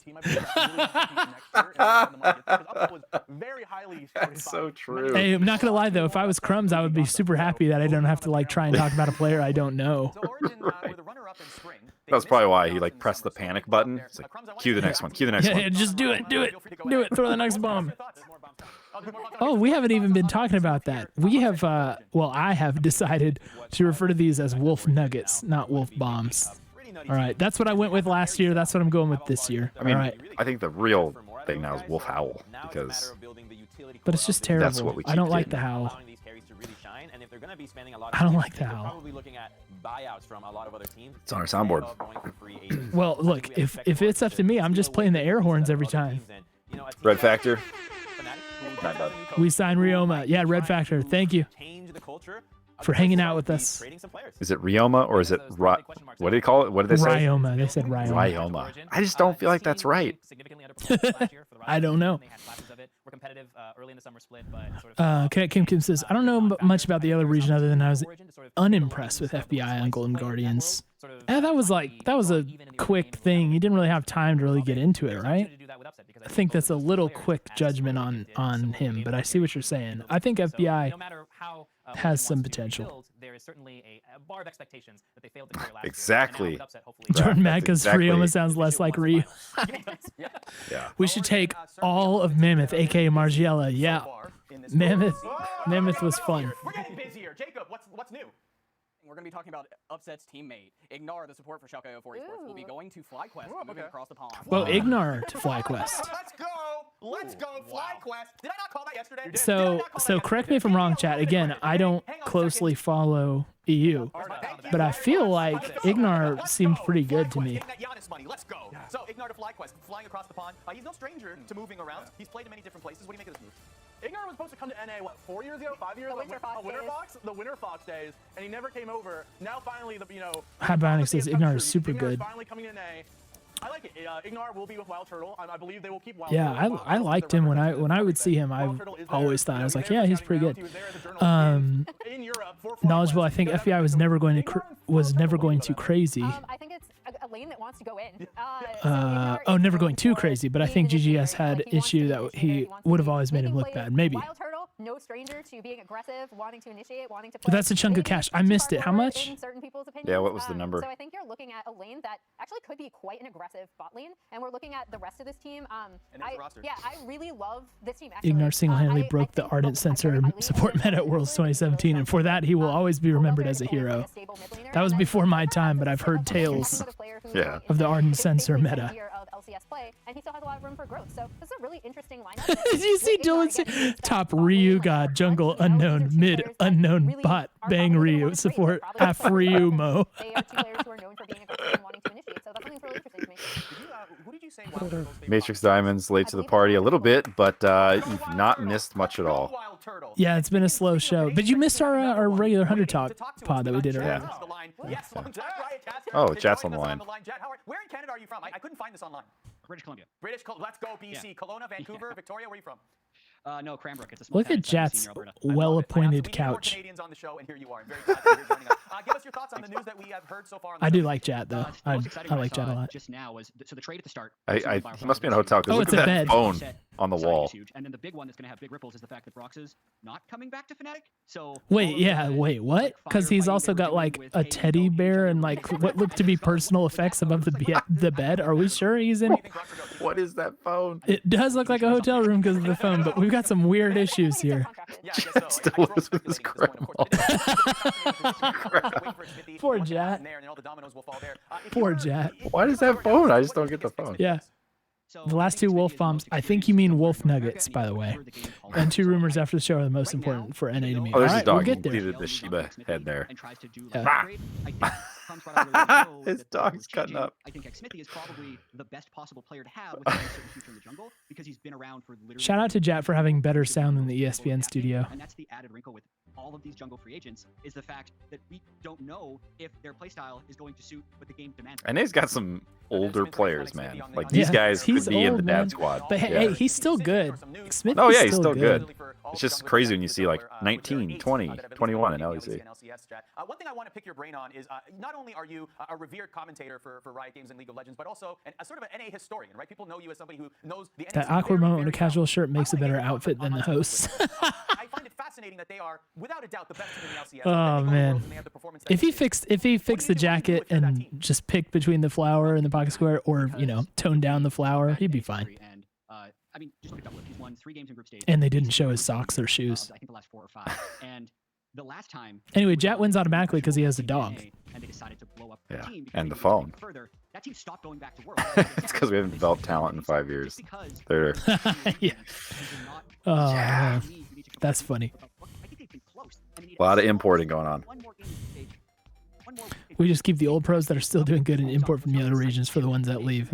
That's so true. Hey, I'm not gonna lie though. If I was Crumbs, I would be super happy that I don't have to like try and talk about a player I don't know. So Origin were the runner-up in spring. They That's probably missed why the he like playoffs pressed the in summer, panic so button. there- It's like, Crumbs, I want cue the to next one. Cue the next Yeah, one. yeah, just do it, do it, Feel free to go do ahead. it. Throw the next bomb. Your thoughts? There's more bombs. Oh, we haven't even been talking about that. We have, well, I have decided to refer to these as wolf nuggets, not wolf bombs. All right, that's what I went with last year. That's what I'm going with this year. I mean, All right, I think the real thing now is Wolf Howl because but it's just terrible. That's what we I keep don't like getting. the howl. allowing these carries to really shine, and if they're going to be spending a lot I don't of like the they're howl. probably looking at buyouts from a lot of other teams. It's on our instead soundboard. of going for free agents. Well, I think look, we if expect it's up to me, I'm just playing the air horns every time. Red Factor. We signed Ryoma. Yeah, Red Factor. Thank you for hanging out with us. Is it Ryoma or is it what do they call it? What did they say? Ryoma. They said Ryoma. Ryoma. I just don't feel like that's right. I don't know. Cadet Kim Kim says, I don't know much about the other region other than I was unimpressed with FBI on Golden Guardians. That was a quick thing. You didn't really have time to really get into it, right? I think that's a little quick judgment on him, but I see what you're saying. I think FBI has some potential. There is certainly a bar of expectations that they failed to clear last Exactly. year. Jordan That's Macca's exactly- Ryoma sounds less like Ryu. Yeah. We should take all of Mammoth, aka Margiela. Yeah, Mammoth was fun. We're getting busier. Jacob, what's new? We're going to be talking about Upset's teammate. Ignar, the support for Schalke 04 Esports, will be going to FlyQuest, moving across the pond. Well, Ignar to FlyQuest. Let's go. Let's go. FlyQuest. Did I not call that yesterday? Did I So not call that correct yesterday? me if I'm wrong, chat. Again, I don't closely follow EU, but I feel like Ignar seemed pretty good to me. Getting that Giannis money. Let's go. So Ignar to FlyQuest, flying across the pond. He's no stranger to moving around. He's played in many different places. What do you make of this move? Ignar was supposed to come to NA, what, 4 years ago? 5 years ago? The Winter Fox days, and he never came over. Now finally, Habionic says Ignar is super Ignar good. is finally coming to NA. I like it. Ignar will be with Wild Turtle. I believe they will keep Wild Yeah, Turtle. I liked him when I would see him. I always thought I was like, yeah, he's pretty good. In Europe for Knowledgeable. I think FBI was never going to crazy. I think it's a lane that wants to go in. Never going too crazy, but I think GGS had issue that he would have always made him look bad. Maybe. Wild Turtle, no stranger to being aggressive, wanting to initiate, wanting to play. But that's a chunk of cash. I missed it. How much? In certain people's opinions. Yeah, what was the number? So I think you're looking at a lane that actually could be quite an aggressive bot lane, and we're looking at the rest of this team. I really love this team. Actually. Ignar single-handedly broke the Ardent Sensor support meta at Worlds 2017, and for that he will always be remembered as a hero. That was before my time, but I've heard tales of the Ardent Sensor meta. And he still has a lot of room for growth. So this is a really interesting lineup. Did you see Dylan say top Ryu god, jungle unknown, mid unknown, bot bang Ryu, support half Ryu mo. They are two players who are known for being aggressive and wanting to initiate. So that's something really interesting to me. Who did you say Wild Turtle's favorite Matrix Diamonds late to the party a little bit, but you've not missed much at all. Yeah, it's been a slow show, but you missed our regular Hunter Talk pod that we did earlier. Oh, chat's on the line. Where in Canada are you from? I couldn't find this online. British Columbia. British Columbia. Let's go, BC. Kelowna, Vancouver, Victoria. Where are you from? No, Cranbrook. It's a small Look at Jat's well-appointed couch. Canadians on the show, and here you are. I'm very glad that you're joining us. Give us your thoughts on the news that we have heard so far. On the I do show. like Jat though. I like Jat a lot. Just now was so the trade at the start. He must be in a hotel because look it's at a that bed. phone on the wall. Huge. And then the big one that's going to have big ripples is the fact that Brox is not coming back to Fnatic. So Wait, what? Because he's also got like a teddy bear and like what look to be personal effects above the bed. Are we sure he's in? What is that phone? It does look like a hotel room because of the phone, but we've got some weird issues here. Yeah, I guess so. Still lives with his grandma. Poor Jat. Poor Jat. Why does that phone? I just don't get the phone. Yeah. The last two wolf bombs, I think you mean wolf nuggets, by the way. And 2 rumors after the show are the most important for NA to me. Oh, there's All his right, dog. we'll get there. He did the Shiba head there. Yeah. His dog's cutting up. I think Xmithy is probably the best possible player to have with a certain future in the jungle because he's been around for literally. Shout out to Jat for having better sound than the ESPN studio. And that's the added wrinkle with all of these jungle free agents is the fact that we don't know if their playstyle is going to suit what the game demands. And he's got some older players, man. Like these guys could be in the dad squad. But hey, he's still good. Smith Oh yeah, is he's still good. It's just crazy when you see like 19, 20, 21 in LEC. One thing I want to pick your brain on is not only are you a revered commentator for Riot Games and League of Legends, but also a sort of an NA historian, right? People know you as somebody who knows the NA. That awkward moment when a casual shirt makes a better outfit than the host. I find it fascinating that they are, without a doubt, the best team in the LCS. Oh man! If he fixed the jacket and just picked between the flower and the pocket square, or toned down the flower, he'd be fine. And I mean, just look at that. He's won 3 games in group stage. And they didn't show his socks or shoes. I think the last 4 or 5. And the last time. Anyway, Jat wins automatically because he has a dog. And they decided to blow up Yeah, the team and the phone. further. That team stopped going back to work. It's because we haven't developed talent in 5 years. They're Yeah. Oh, man. That's funny. a lot of importing going on. We just keep the old pros that are still doing good and import from the other regions for the ones that leave.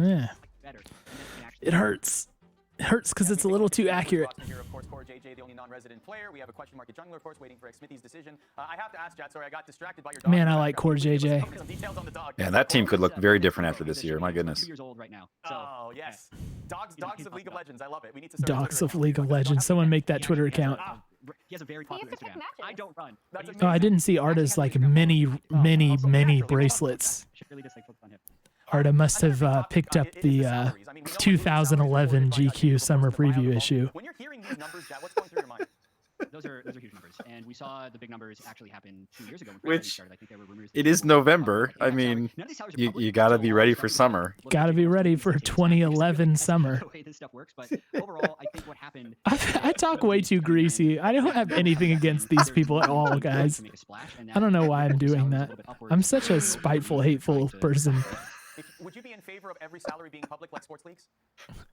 It hurts. It hurts because it's a little too accurate. Here, of course, Core JJ, the only non-resident player. We have a question mark at jungler, of course, waiting for Xmithy's decision. I have to ask, Jat, sorry, I got distracted by your dog. Man, I like Core JJ. Yeah, that team could look very different after this year. My goodness. 2 years old right now. So, Oh, yes. Dogs of League of Legends. I love it. We need to Dogs of League of Legends. Someone make that Twitter account. he has a very popular Instagram. I don't run. Oh, I didn't see Arda's like many bracelets. Arda must have picked up the 2011 GQ summer preview issue. When you're hearing these numbers, Jat, what's going through your mind? Those are huge numbers, and we saw the big numbers actually happen 2 years ago. Which I think there were rumors. It is November. I mean, you got to be ready for summer. Got to be ready for 2011 summer. The way this stuff works, but overall, I think what happened. I talk way too greasy. I don't have anything against these people at all, guys. I don't know why I'm doing that. I'm such a spiteful, hateful person. Would you be in favor of every salary being public like sports leagues?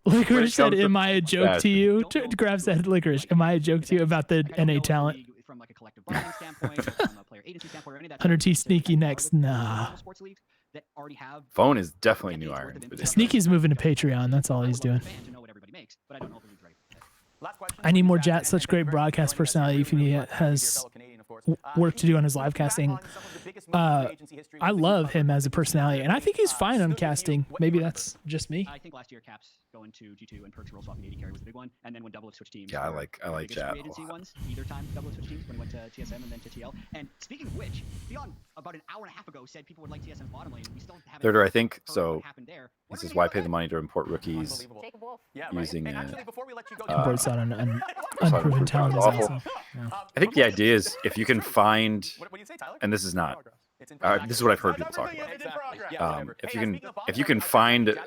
Licorice said, "Am I a joke to you?" Graf said, "Licorice, am I a joke to you about the NA talent?" From like a collective bargaining standpoint, from a player agency standpoint, or any of that. 100T Sneaky next. Nah. Sports leagues that already have. Phone is definitely new iron. Sneaky's moving to Patreon. That's all he's doing. To know what everybody makes, but I don't know if it's right. I need more Jat. Such great broadcast personality. If he has work to do on his live casting. I love him as a personality, and I think he's fine on casting. Maybe that's just me. I think last year Caps going to G2 and Perks role swapping AD carry was the big one, and then when Double X switched teams. Yeah, I like Jat agency a lot. ones, either time Double X switched teams when it went to TSM and then to TL. And speaking of which, Theon about an hour and a half ago said people would like TSM's bottom lane. We still haven't. Third, I think so. This is why pay the money to import rookies Jacob Wolf. Yeah, using And actually, before we let you go, Imports on an unproven talent is awful. awesome. Yeah. I think the idea is if you can find, What do you say, Tyler? and this is not, It's in this is what I've heard people talk about. Exactly. Yeah, whatever. If you can find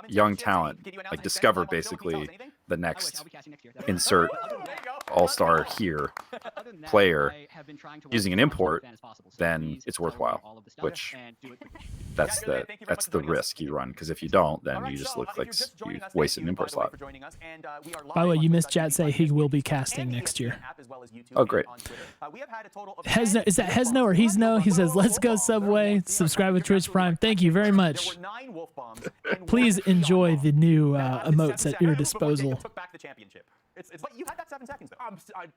young talent, like discover basically the next insert all-star here player using an import, then it's worthwhile. Which that's the risk you run, because if you don't, then you just look like you wasted an import slot. By the way, you missed Chat say he will be casting next year. Oh, great. Hesno, is that Hesno or he's no? He says, "Let's go Subway." Subscribe with Twitch Prime. Thank you very much. Please enjoy the new emotes at your disposal. But you had that 7 seconds, though.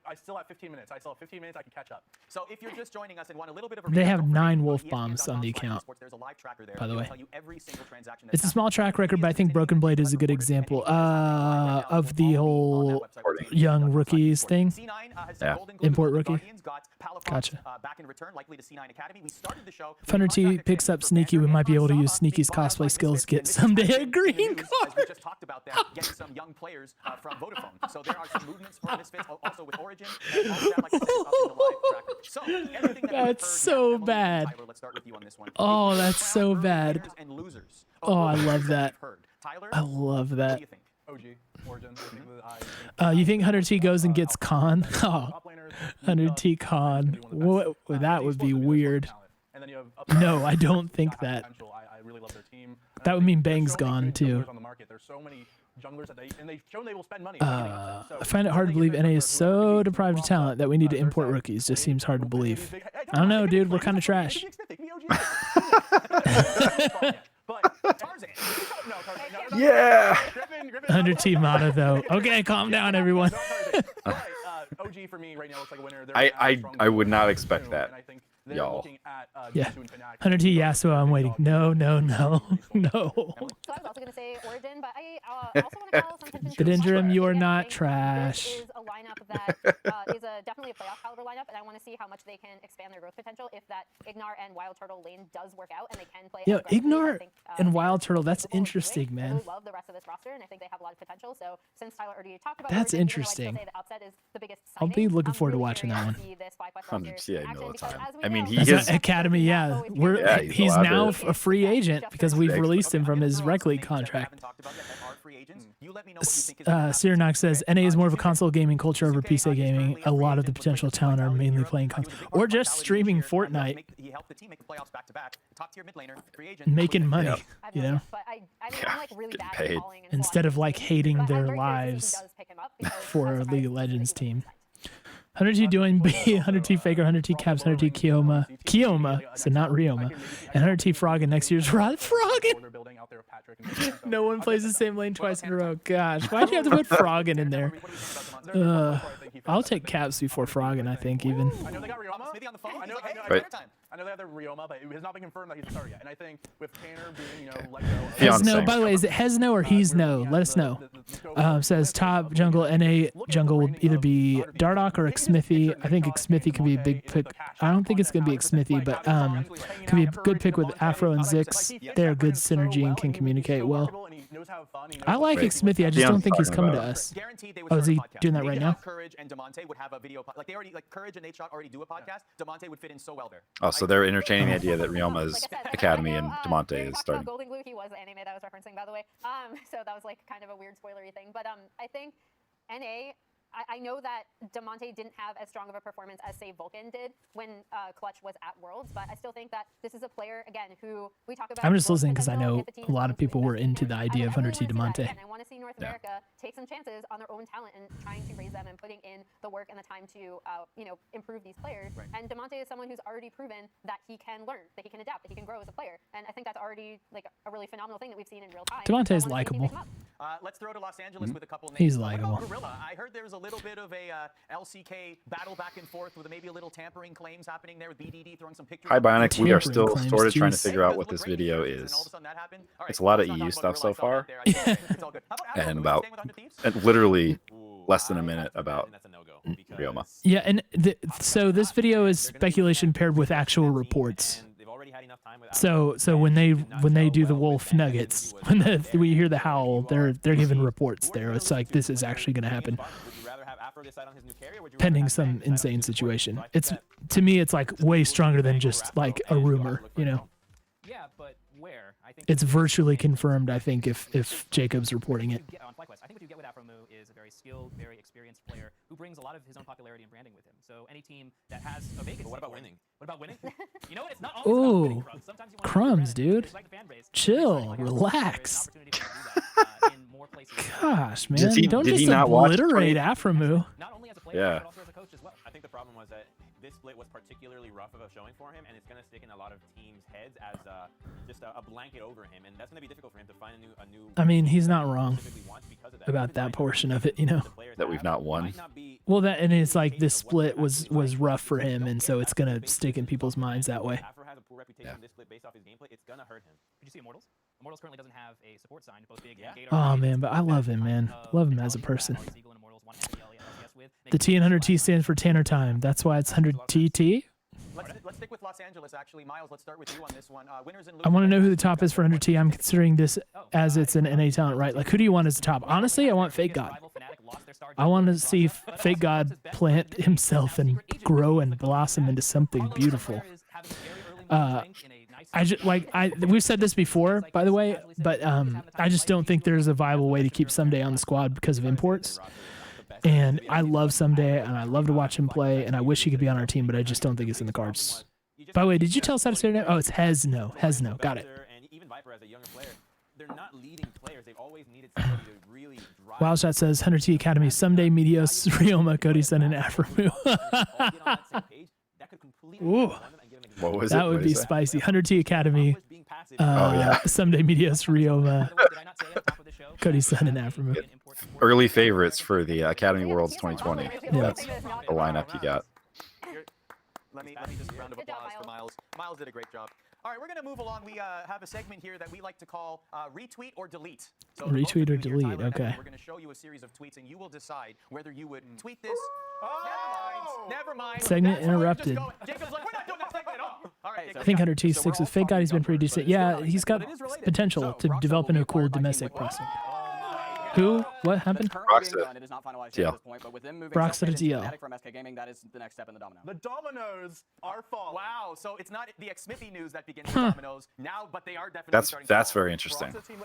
I still have 15 minutes. I still have 15 minutes. I can catch up. So if you're just joining us and want a little bit of a They have recap, 9 don't wolf forget, bombs on the account. there's a live tracker there. By the It'll way, tell you every single transaction it's a that's small track record, but I think Broken Blade is a good example of the whole young rookies thing. Yeah. Import rookie. Gotcha. If Hunter T picks up Sneaky, we might be able to use Sneaky's cosplay skills to get someday a green card. We just talked about that, getting some young players from Vodafone. So there are some movements for Misfits, also with Origin. And all of that, like I said, is up in the live tracker. So everything that That's so bad. Tyler, let's start with you on this one. Oh, that's so bad. Winners and losers. Oh, I love that. Tyler, I love what that. do you think? OG, Origin. I think that You think Hunter T goes and gets Khan? Oh, Hunter T Khan. What? That would be weird. And then you have No, I don't think that. I really love their team. That would mean Bang's gone too. On the market. There's so many junglers that they've shown they will spend money. I find it hard to believe NA is so deprived of talent that we need to import rookies. Just seems hard to believe. I don't know, dude. We're kind of trash. Yeah. Hunter T Mata though. Okay, calm down, everyone. OG for me right now looks like a winner. I would not expect that, y'all. Yeah. Hunter T Yasuo, I'm waiting. No. So I was also going to say Origin, but I also want to call some attention to Bedindrum, you are Again, I not think trash. This is a lineup that is definitely a playoff caliber lineup, and I want to see how much they can expand their growth potential if that Ignar and Wild Turtle lane does work out and they can play. Yo, aggressively. I Ignar think, and they're Wild Turtle, that's capable of doing. interesting, I man. really love the rest of this roster, and I think they have a lot of potential. So since Tyler already talked about That's Origin, even though I'd interesting. still say the upset is the biggest I'll be signing, looking I'm forward to really watching that curious one. to see this FlyQuest Hunter roster T, I in know action, it's because on. as we I mean, know, he As is- an Academy, yeah. Yeah, He's allowed now to- a free agent because we've Exactly. released him from his rec league contract. Cyrianox says NA is more of a console gaming culture over PC gaming. A lot of the potential talent are mainly playing console or just streaming Fortnite, making money, Yep. you know, But I mean, Yeah, I'm like really getting bad paid. at calling and instead of like hating but I'm their very curious if lives he does pick him up because for I'm a surprised League of to see Legends people team. decide. 100T doing B, 100T Faker, 100T Caps, 100T Kioma, so not Rioma, and 100T Froggen next year's Froggen. No one plays the same lane twice in a row. Gosh, why'd you have to put Froggen in there? I'll take Caps before Froggen, I think, even. I know they got Ryoma. Maybe on the phone. Right. I know they have their Ryoma, but it has not been confirmed that he's a starter yet. And I think with Tanner being, let go. Hesno, by the way, is it Hesno or he's no? Let us know. Says top jungle, NA jungle will either be Dardoch or Xmithy. I think Xmithy could be a big pick. I don't think it's going to be Xmithy, but could be a good pick with Afro and Zix. They're a good synergy and can communicate well. I like Xmithy. I just don't think he's coming to us. Oh, is he doing that right now? Courage and Demonte would have a video, like they already, like Courage and Nate Shot already do a podcast. Demonte would fit in so well there. Oh, so they're entertaining the idea that Ryoma's Like I said, Academy I and know, Demonte we is talked about starting. Golden Glue, he was the anime that I was referencing, by the way. So that was like kind of a weird spoilery thing. But I think NA, I know that Demonte didn't have as strong of a performance as, say, Vulcan did when Clutch was at Worlds, but I still think that this is a player, again, who we talk about. I'm just listening because I potential know if the team a lot of is people were investing into in the him. idea of I really 100T wanna see Demonte. that again. I want to see North America take some chances on their own talent and trying to raise them and putting in the work and the time to, improve these players. Right. And Demonte is someone who's already proven that he can learn, that he can adapt, that he can grow as a player. And I think that's already like a really phenomenal thing that we've seen in real time. Demonte is So I wanna see if he likable. picks him up. Let's throw to Los Angeles with a couple names. He's What about likable. Gorilla? I heard there was a little bit of a LCK battle back and forth with maybe a little tampering claims happening there with BDD throwing some pictures. Hi, Bionic. We are Tampering still claims, sort of trying to jeez. figure out what this video is. It's a lot of EU stuff so far, and about literally less than a minute about Ryoma. Yeah, and so this video is speculation paired with actual reports. had enough time with So Afro, when they did not when they gel do the well wolf with Fnatic, nuggets, who was when there. we hear the And howl, you are they're giving proceed. reports Who are there. you It's gonna like lose this to? is When actually going to you're happen, being sparked, would you rather have Afro decide on his new carry, or would you rather pending have some Fnatic decide on insane his new support? situation. So I think It's that to me, it's like just way people stronger than bang just Afro, like a and you rumor, look for you it know. now. Yeah, but where? I think It's what you virtually get- confirmed, I think, if Jacob's reporting what it. you get on FlyQuest, I think what you get with Afromu is a very skilled, very experienced player who brings a lot of his own popularity and branding with him. So any team that has a vacancy. But what about for him- winning? What about winning? You know what? It's not always about winning, Ooh, Crumbs. Sometimes you want Crumbs, to win dude. just like the fan base. Chill, Like relax. there is an opportunity for him to do that, in more places. Gosh, man, Did he- don't did just he not watch obliterate 20 Afromu. Not only as a player, Yeah. but also as a coach as well. I think the problem was that this split was particularly rough of a showing for him, and it's going to stick in a lot of teams' heads as just a blanket over him, and that's going to be difficult for him to find a new. I mean, he's not team wrong specifically wants because of that. about Even that though I know portion of it, you know. the players That we've not won. might not be Well, that and it's like this case of what split they're was actually like. rough for If you him, don't and get so it's Afro gonna based stick in on people's his minds that way. Afro has a poor reputation Yeah. this split based off his gameplay. It's going to hurt him. Did you see Immortals? Immortals currently doesn't have a support sign. Both big and Gator. Oh man, but I love him, man. Love him as a person. The T in 100T stands for Tanner Time. That's why it's 100TT. Let's stick with Los Angeles, actually. Miles, let's start with you on this one. Winners and I want to know who the losers. top is for 100T. I'm considering this as it's an NA talent, right? Like, who do you want as the top? Honestly, I want Fake God. I want to see Fake God plant himself and grow and blossom into something beautiful. I just we've said this before, by the way, but I just don't think there's a viable way to keep Someday on the squad because of imports. And I love Someday, and I love to watch him play, and I wish he could be on our team, but I just don't think it's in the cards. By the way, did you tell us how to say it? Oh, it's Hezno. Hezno. Got it. And even Viper as a younger player, they're not leading players. They've always needed somebody to really drive. Wildshot says 100T Academy Someday Medios Rioma Cody Sun and Afromu. Ooh, What was that it? would What be is that? spicy. 100T Academy. yeah. Someday Medios Rioma Cody Sun and Afromu. Early favorites for the Academy Worlds 2020. Yeah. That's the lineup you got. Let me just round of Good job, applause for Miles. Miles did a great job. All right, we're going to move along. We have a segment here that we like to call retweet or delete. So the both Retweet of or you here, delete, Tyler and Evan, okay. We're going to show you a series of tweets, and you will decide whether you would tweet this. Never mind. Segment That's where we're just interrupted. going. Jacob's like, we're not doing that segment at all. All right, I think 100T sticks with Fake God. He's been pretty decent. Yeah, he's got potential to develop into a cool domestic prospect. Who? What happened? Broxah. It is not finalized TL. at this point, but with them moving Broxah to Selfmade into TL. Fnatic from SK Gaming, that is the next step in the domino. The dominoes are falling. Wow, so it's not the Smithy news that begins with dominoes now, but they are definitely starting That's to fall. very interesting. Broxah team,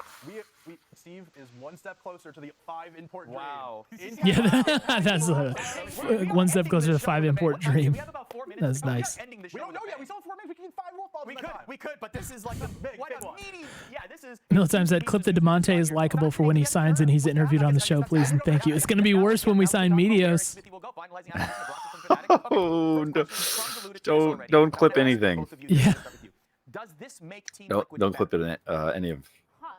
Steve is one step closer to the 5 import Wow. dream. Yeah, that's one step closer to 5 import dream. We have about 4 minutes. That's We're nice. ending the show We don't with know a yet. bang. We still have 4 minutes. We can get 5 wolf balls. We could, but this is like a big what a one. meaty. Yeah, this is. Militime said, clip that DeMonte is likable for when he signs and he's interviewed on the show, please and thank you. It's going to be worse when we sign Medios. Oh, no. Don't clip anything. Yeah. Does this make Team Don't Liquid clip better? it in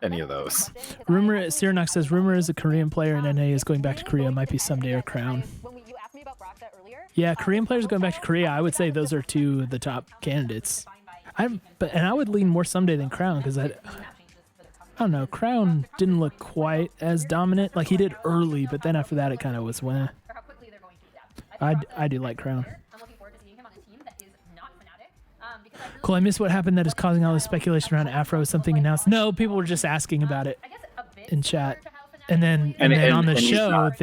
any of those. Rumor, Cyronox says, rumor is a Korean player in NA is going back to Korea. Might be Someday or Crown. You asked me about Broxah earlier. Yeah, Korean players going back to Korea. I would say those are two of the top candidates. And I would lean more Someday than Crown because I don't know. Crown didn't look quite as dominant. Like he did early, but then after that it kind of was wah. I do like Crown. I'm looking forward to seeing him on a team that is not Fnatic. Because I really Cool, I missed what happened that is causing all this speculation around Afro. Something announced. No, people were just asking about it I guess a bit in chat. similar to how Fnatic And then And- on the and he's show, not-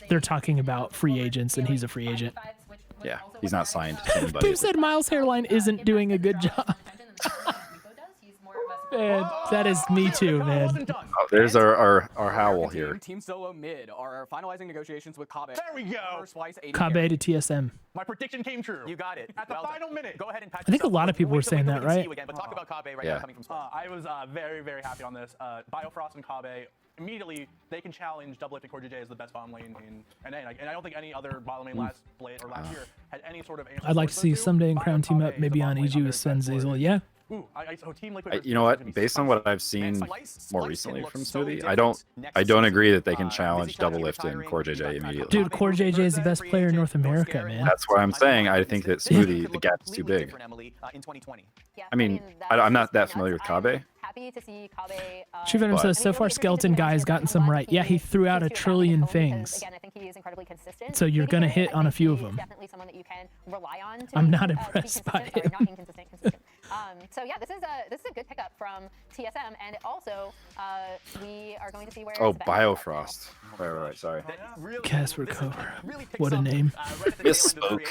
they're talking about free agents, and he's a free agent. Yeah, he's not signed to anybody. Who said Miles' hairline isn't doing a good job? Man, that is me too, man. Oh, there's our howl here. Team Solo mid are finalizing negotiations with Kabe. There we go. Kabe to TSM. My prediction came true. You got it. At the Well done. final minute. Go ahead and pat I think a yourself lot on of people the- were saying we that, can see right? you again, but talk about Kabe right Yeah. now coming from Spurs. I was very, very happy on this. Biofrost and Kabe, immediately, they can challenge Double Lift Core JJ as the best bottom lane in NA. And I don't think any other bottom lane last split or last year had any sort of answer I'd like to towards see those two. Someday and Crown team Bio up, Kabe maybe is the on bottom lane EG with up there Sun for- Zazel. Yeah. Ooh, so Team Liquid. You know what? Based on what I've seen more recently from Smoothie, I don't agree that they can challenge Double Lift and Core JJ immediately. Dude, Core JJ is the best player in North America, man. That's what I'm saying. I think that Smoothie, the gap is too big. In 2020. I mean, I'm not that familiar with Kabe. Happy to see Kabe. True Venom says, so far Skeleton Guy has gotten some right. Yeah, he threw out a trillion things. Again, I think he is incredibly consistent. So you're gonna hit on a few of them. Definitely someone that you can rely on. I'm not impressed by him. Not inconsistent, consistent. So yeah, this is a good pickup from TSM, and also we are going to see where. Oh, Sven Biofrost. Right. Sorry. Casper cover. What a name. Misspoke.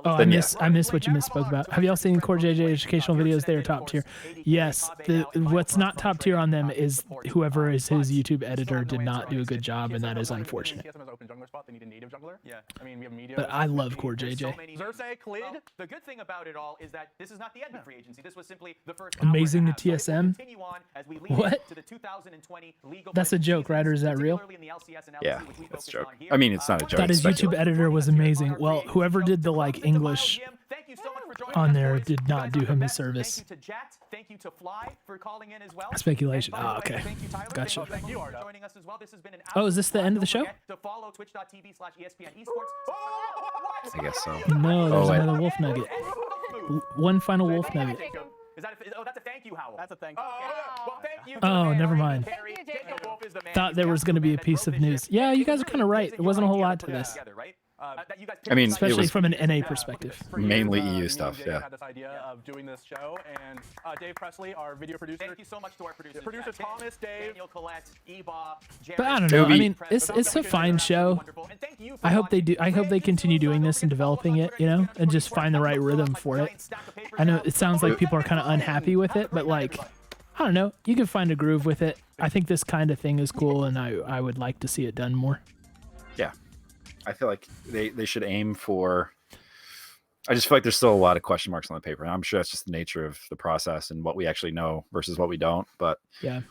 Oh, I miss what you misspoke about. Have y'all seen Core JJ educational videos? They are top tier. Yes. What's not top tier on them is whoever is his YouTube editor did not do a good job, and that is unfortunate. TSM has open jungler spot. They need a native jungler. Yeah. I mean, we have media. But I love Core JJ. Xerxes, Klid. Well, the good thing about it all is that this is not the end of free agency. This was simply the first. Amazing hour to and a half. So it will TSM? continue on as we lead What? to the 2020 League of That's a Legends joke, right? Or is that real? particularly in the LCS and LEC, Yeah, which we that's a focus joke. on here. I mean, it's not a joke. That his it's YouTube editor was amazing. Well, whoever did the like English Thank you so much for joining on us, there boys. did You not guys do are the him his best. service. Thank you to Jet. Thank you to Fly for calling in as well. Speculation. And by the Ah, way, okay. Thank you, Tyler. Gotcha. Thank you for joining us as well. This has been an Oh, is this the end of the show? Don't forget to follow twitch.tv/ESPN Esports. I guess so. No, there's wait. another wolf nugget. One final wolf nugget. Is that oh, that's a thank you, Howell. That's a thank you. Well, thank you. Oh, never mind. Thank you, Jacob. Jacob Wolf is the man. Thought He's there the was going to be a absolute piece man of that news. wrote this Yeah, shit. you guys are kind of right. There wasn't a whole lot to Together, this. right? That you guys I mean, Especially it was from an NA perspective. For years, mainly me EU and stuff. Jake Yeah. had this idea of doing this show, and Dave Presley, our video producer. Thank you so much to our producers. Producer Yeah, Thomas, Dave. Daniel, Colette, Eba, Jared. But I don't It know. would I be- mean, it's a fine show. Wonderful. And thank you for I hope they do. watching. I hope they continue doing this and developing it, you know, and just find the right rhythm for it. I know it sounds like people are kind of unhappy with it, but like, I don't know. You can find a groove with it. I think this kind of thing is cool, and I would like to see it done more. Yeah. I feel like they should aim for. I just feel like there's still a lot of question marks on the paper, and I'm sure that's just the nature of the process and what we actually know versus what we don't. But Yeah.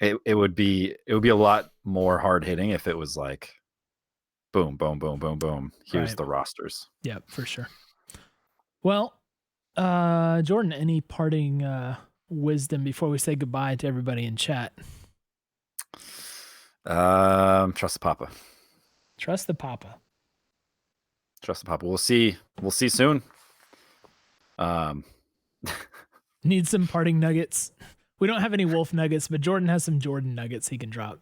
it would be a lot more hard hitting if it was like, boom, boom, boom, boom, boom. Here's Right. the rosters. Yeah, for sure. Well, Jordan, any parting wisdom before we say goodbye to everybody in chat? Trust the Papa. Trust the Papa. Trust the Papa. We'll see soon. Need some parting nuggets. We don't have any wolf nuggets, but Jordan has some Jordan nuggets he can drop.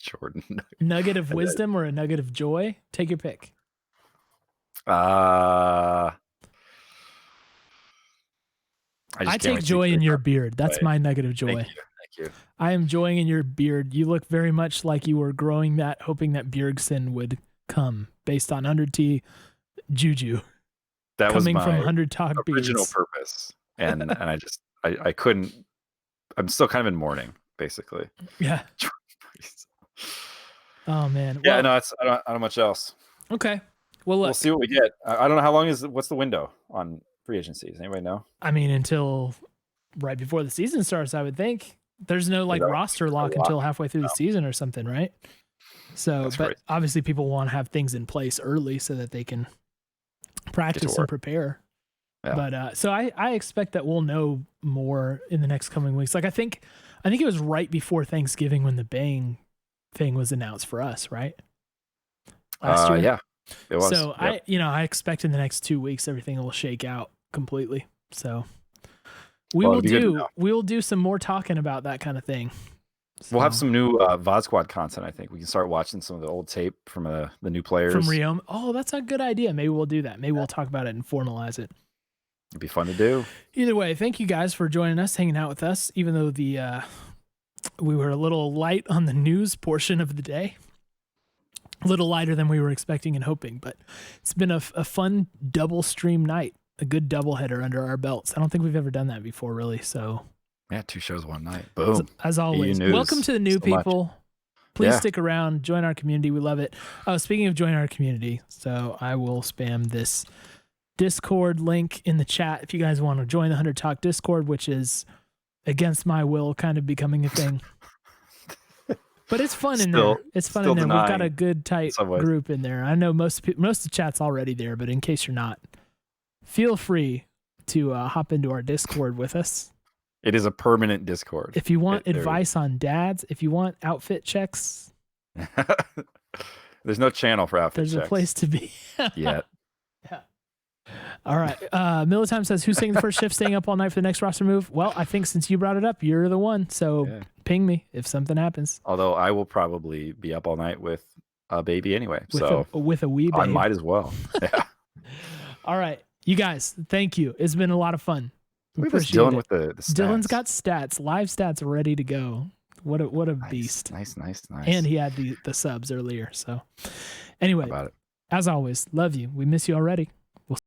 Jordan. Nugget of wisdom or a nugget of joy? Take your pick. I take joy in your beard. That's my nugget of joy. Thank you. I am joying in your beard. You look very much like you were growing that, hoping that Bjergsen would come based on 100T Juju. That coming was from my 100 Talk original Beards. purpose, and I couldn't. I'm still kind of in mourning, basically. Yeah. Oh man. Yeah, Well, no, I don't know much else. Okay. Well, look. We'll see what we get. I don't know how long what's the window on free agency? Does anybody know? I mean, until right before the season starts, I would think. There's no like that roster lock until halfway through the season or something, right? So, That's but right. obviously people want to have things in place early so that they can practice and work. prepare. Yeah. But so I expect that we'll know more in the next coming weeks. Like I think it was right before Thanksgiving when the Bang thing was announced for us, right? Last year. Yeah, it was. So Yep. I expect in the next 2 weeks everything will shake out completely. So we Well, will it'd be good to do know. we'll do some more talking about that kind of thing. We'll have So, some new VOD Squad content. I think we can start watching some of the old tape from the new players. from Riom. Oh, that's a good idea. Maybe we'll do that. Maybe we'll talk about it and formalize it. It'd be fun to do. Either way, thank you guys for joining us, hanging out with us, even though we were a little light on the news portion of the day. A little lighter than we were expecting and hoping, but it's been a fun double stream night, a good double header under our belts. I don't think we've ever done that before, really. So, Yeah, 2 shows one night. Boom. as always, news welcome to the new so much. people. Please Yeah. stick around, join our community. We love it. Oh, speaking of join our community, so I will spam this Discord link in the chat if you guys want to join the 100 Talk Discord, which is against my will kind of becoming a thing. But it's fun in there. It's fun in there. We've got a good tight some ways. group in there. I know most of the chat's already there, but in case you're not, feel free to hop into our Discord with us. It is a permanent Discord. If you want There- advice on dads, if you want outfit checks, There's no channel for outfit there's checks a place to be. yet. All right. Militime says, who's taking the first shift, staying up all night for the next roster move? Well, I think since you brought it up, you're the one. So Yeah. ping me if something happens. Although I will probably be up all night with a baby anyway, With so a wee babe. I might as well. Yeah. All right, you guys, thank you. It's been a lot of fun. Look at this Appreciate Dylan it. with the stats. Dylan's got stats, live stats ready to go. What a beast. Nice. And he had the subs earlier. So anyway, How about it? as always, love you. We miss you already.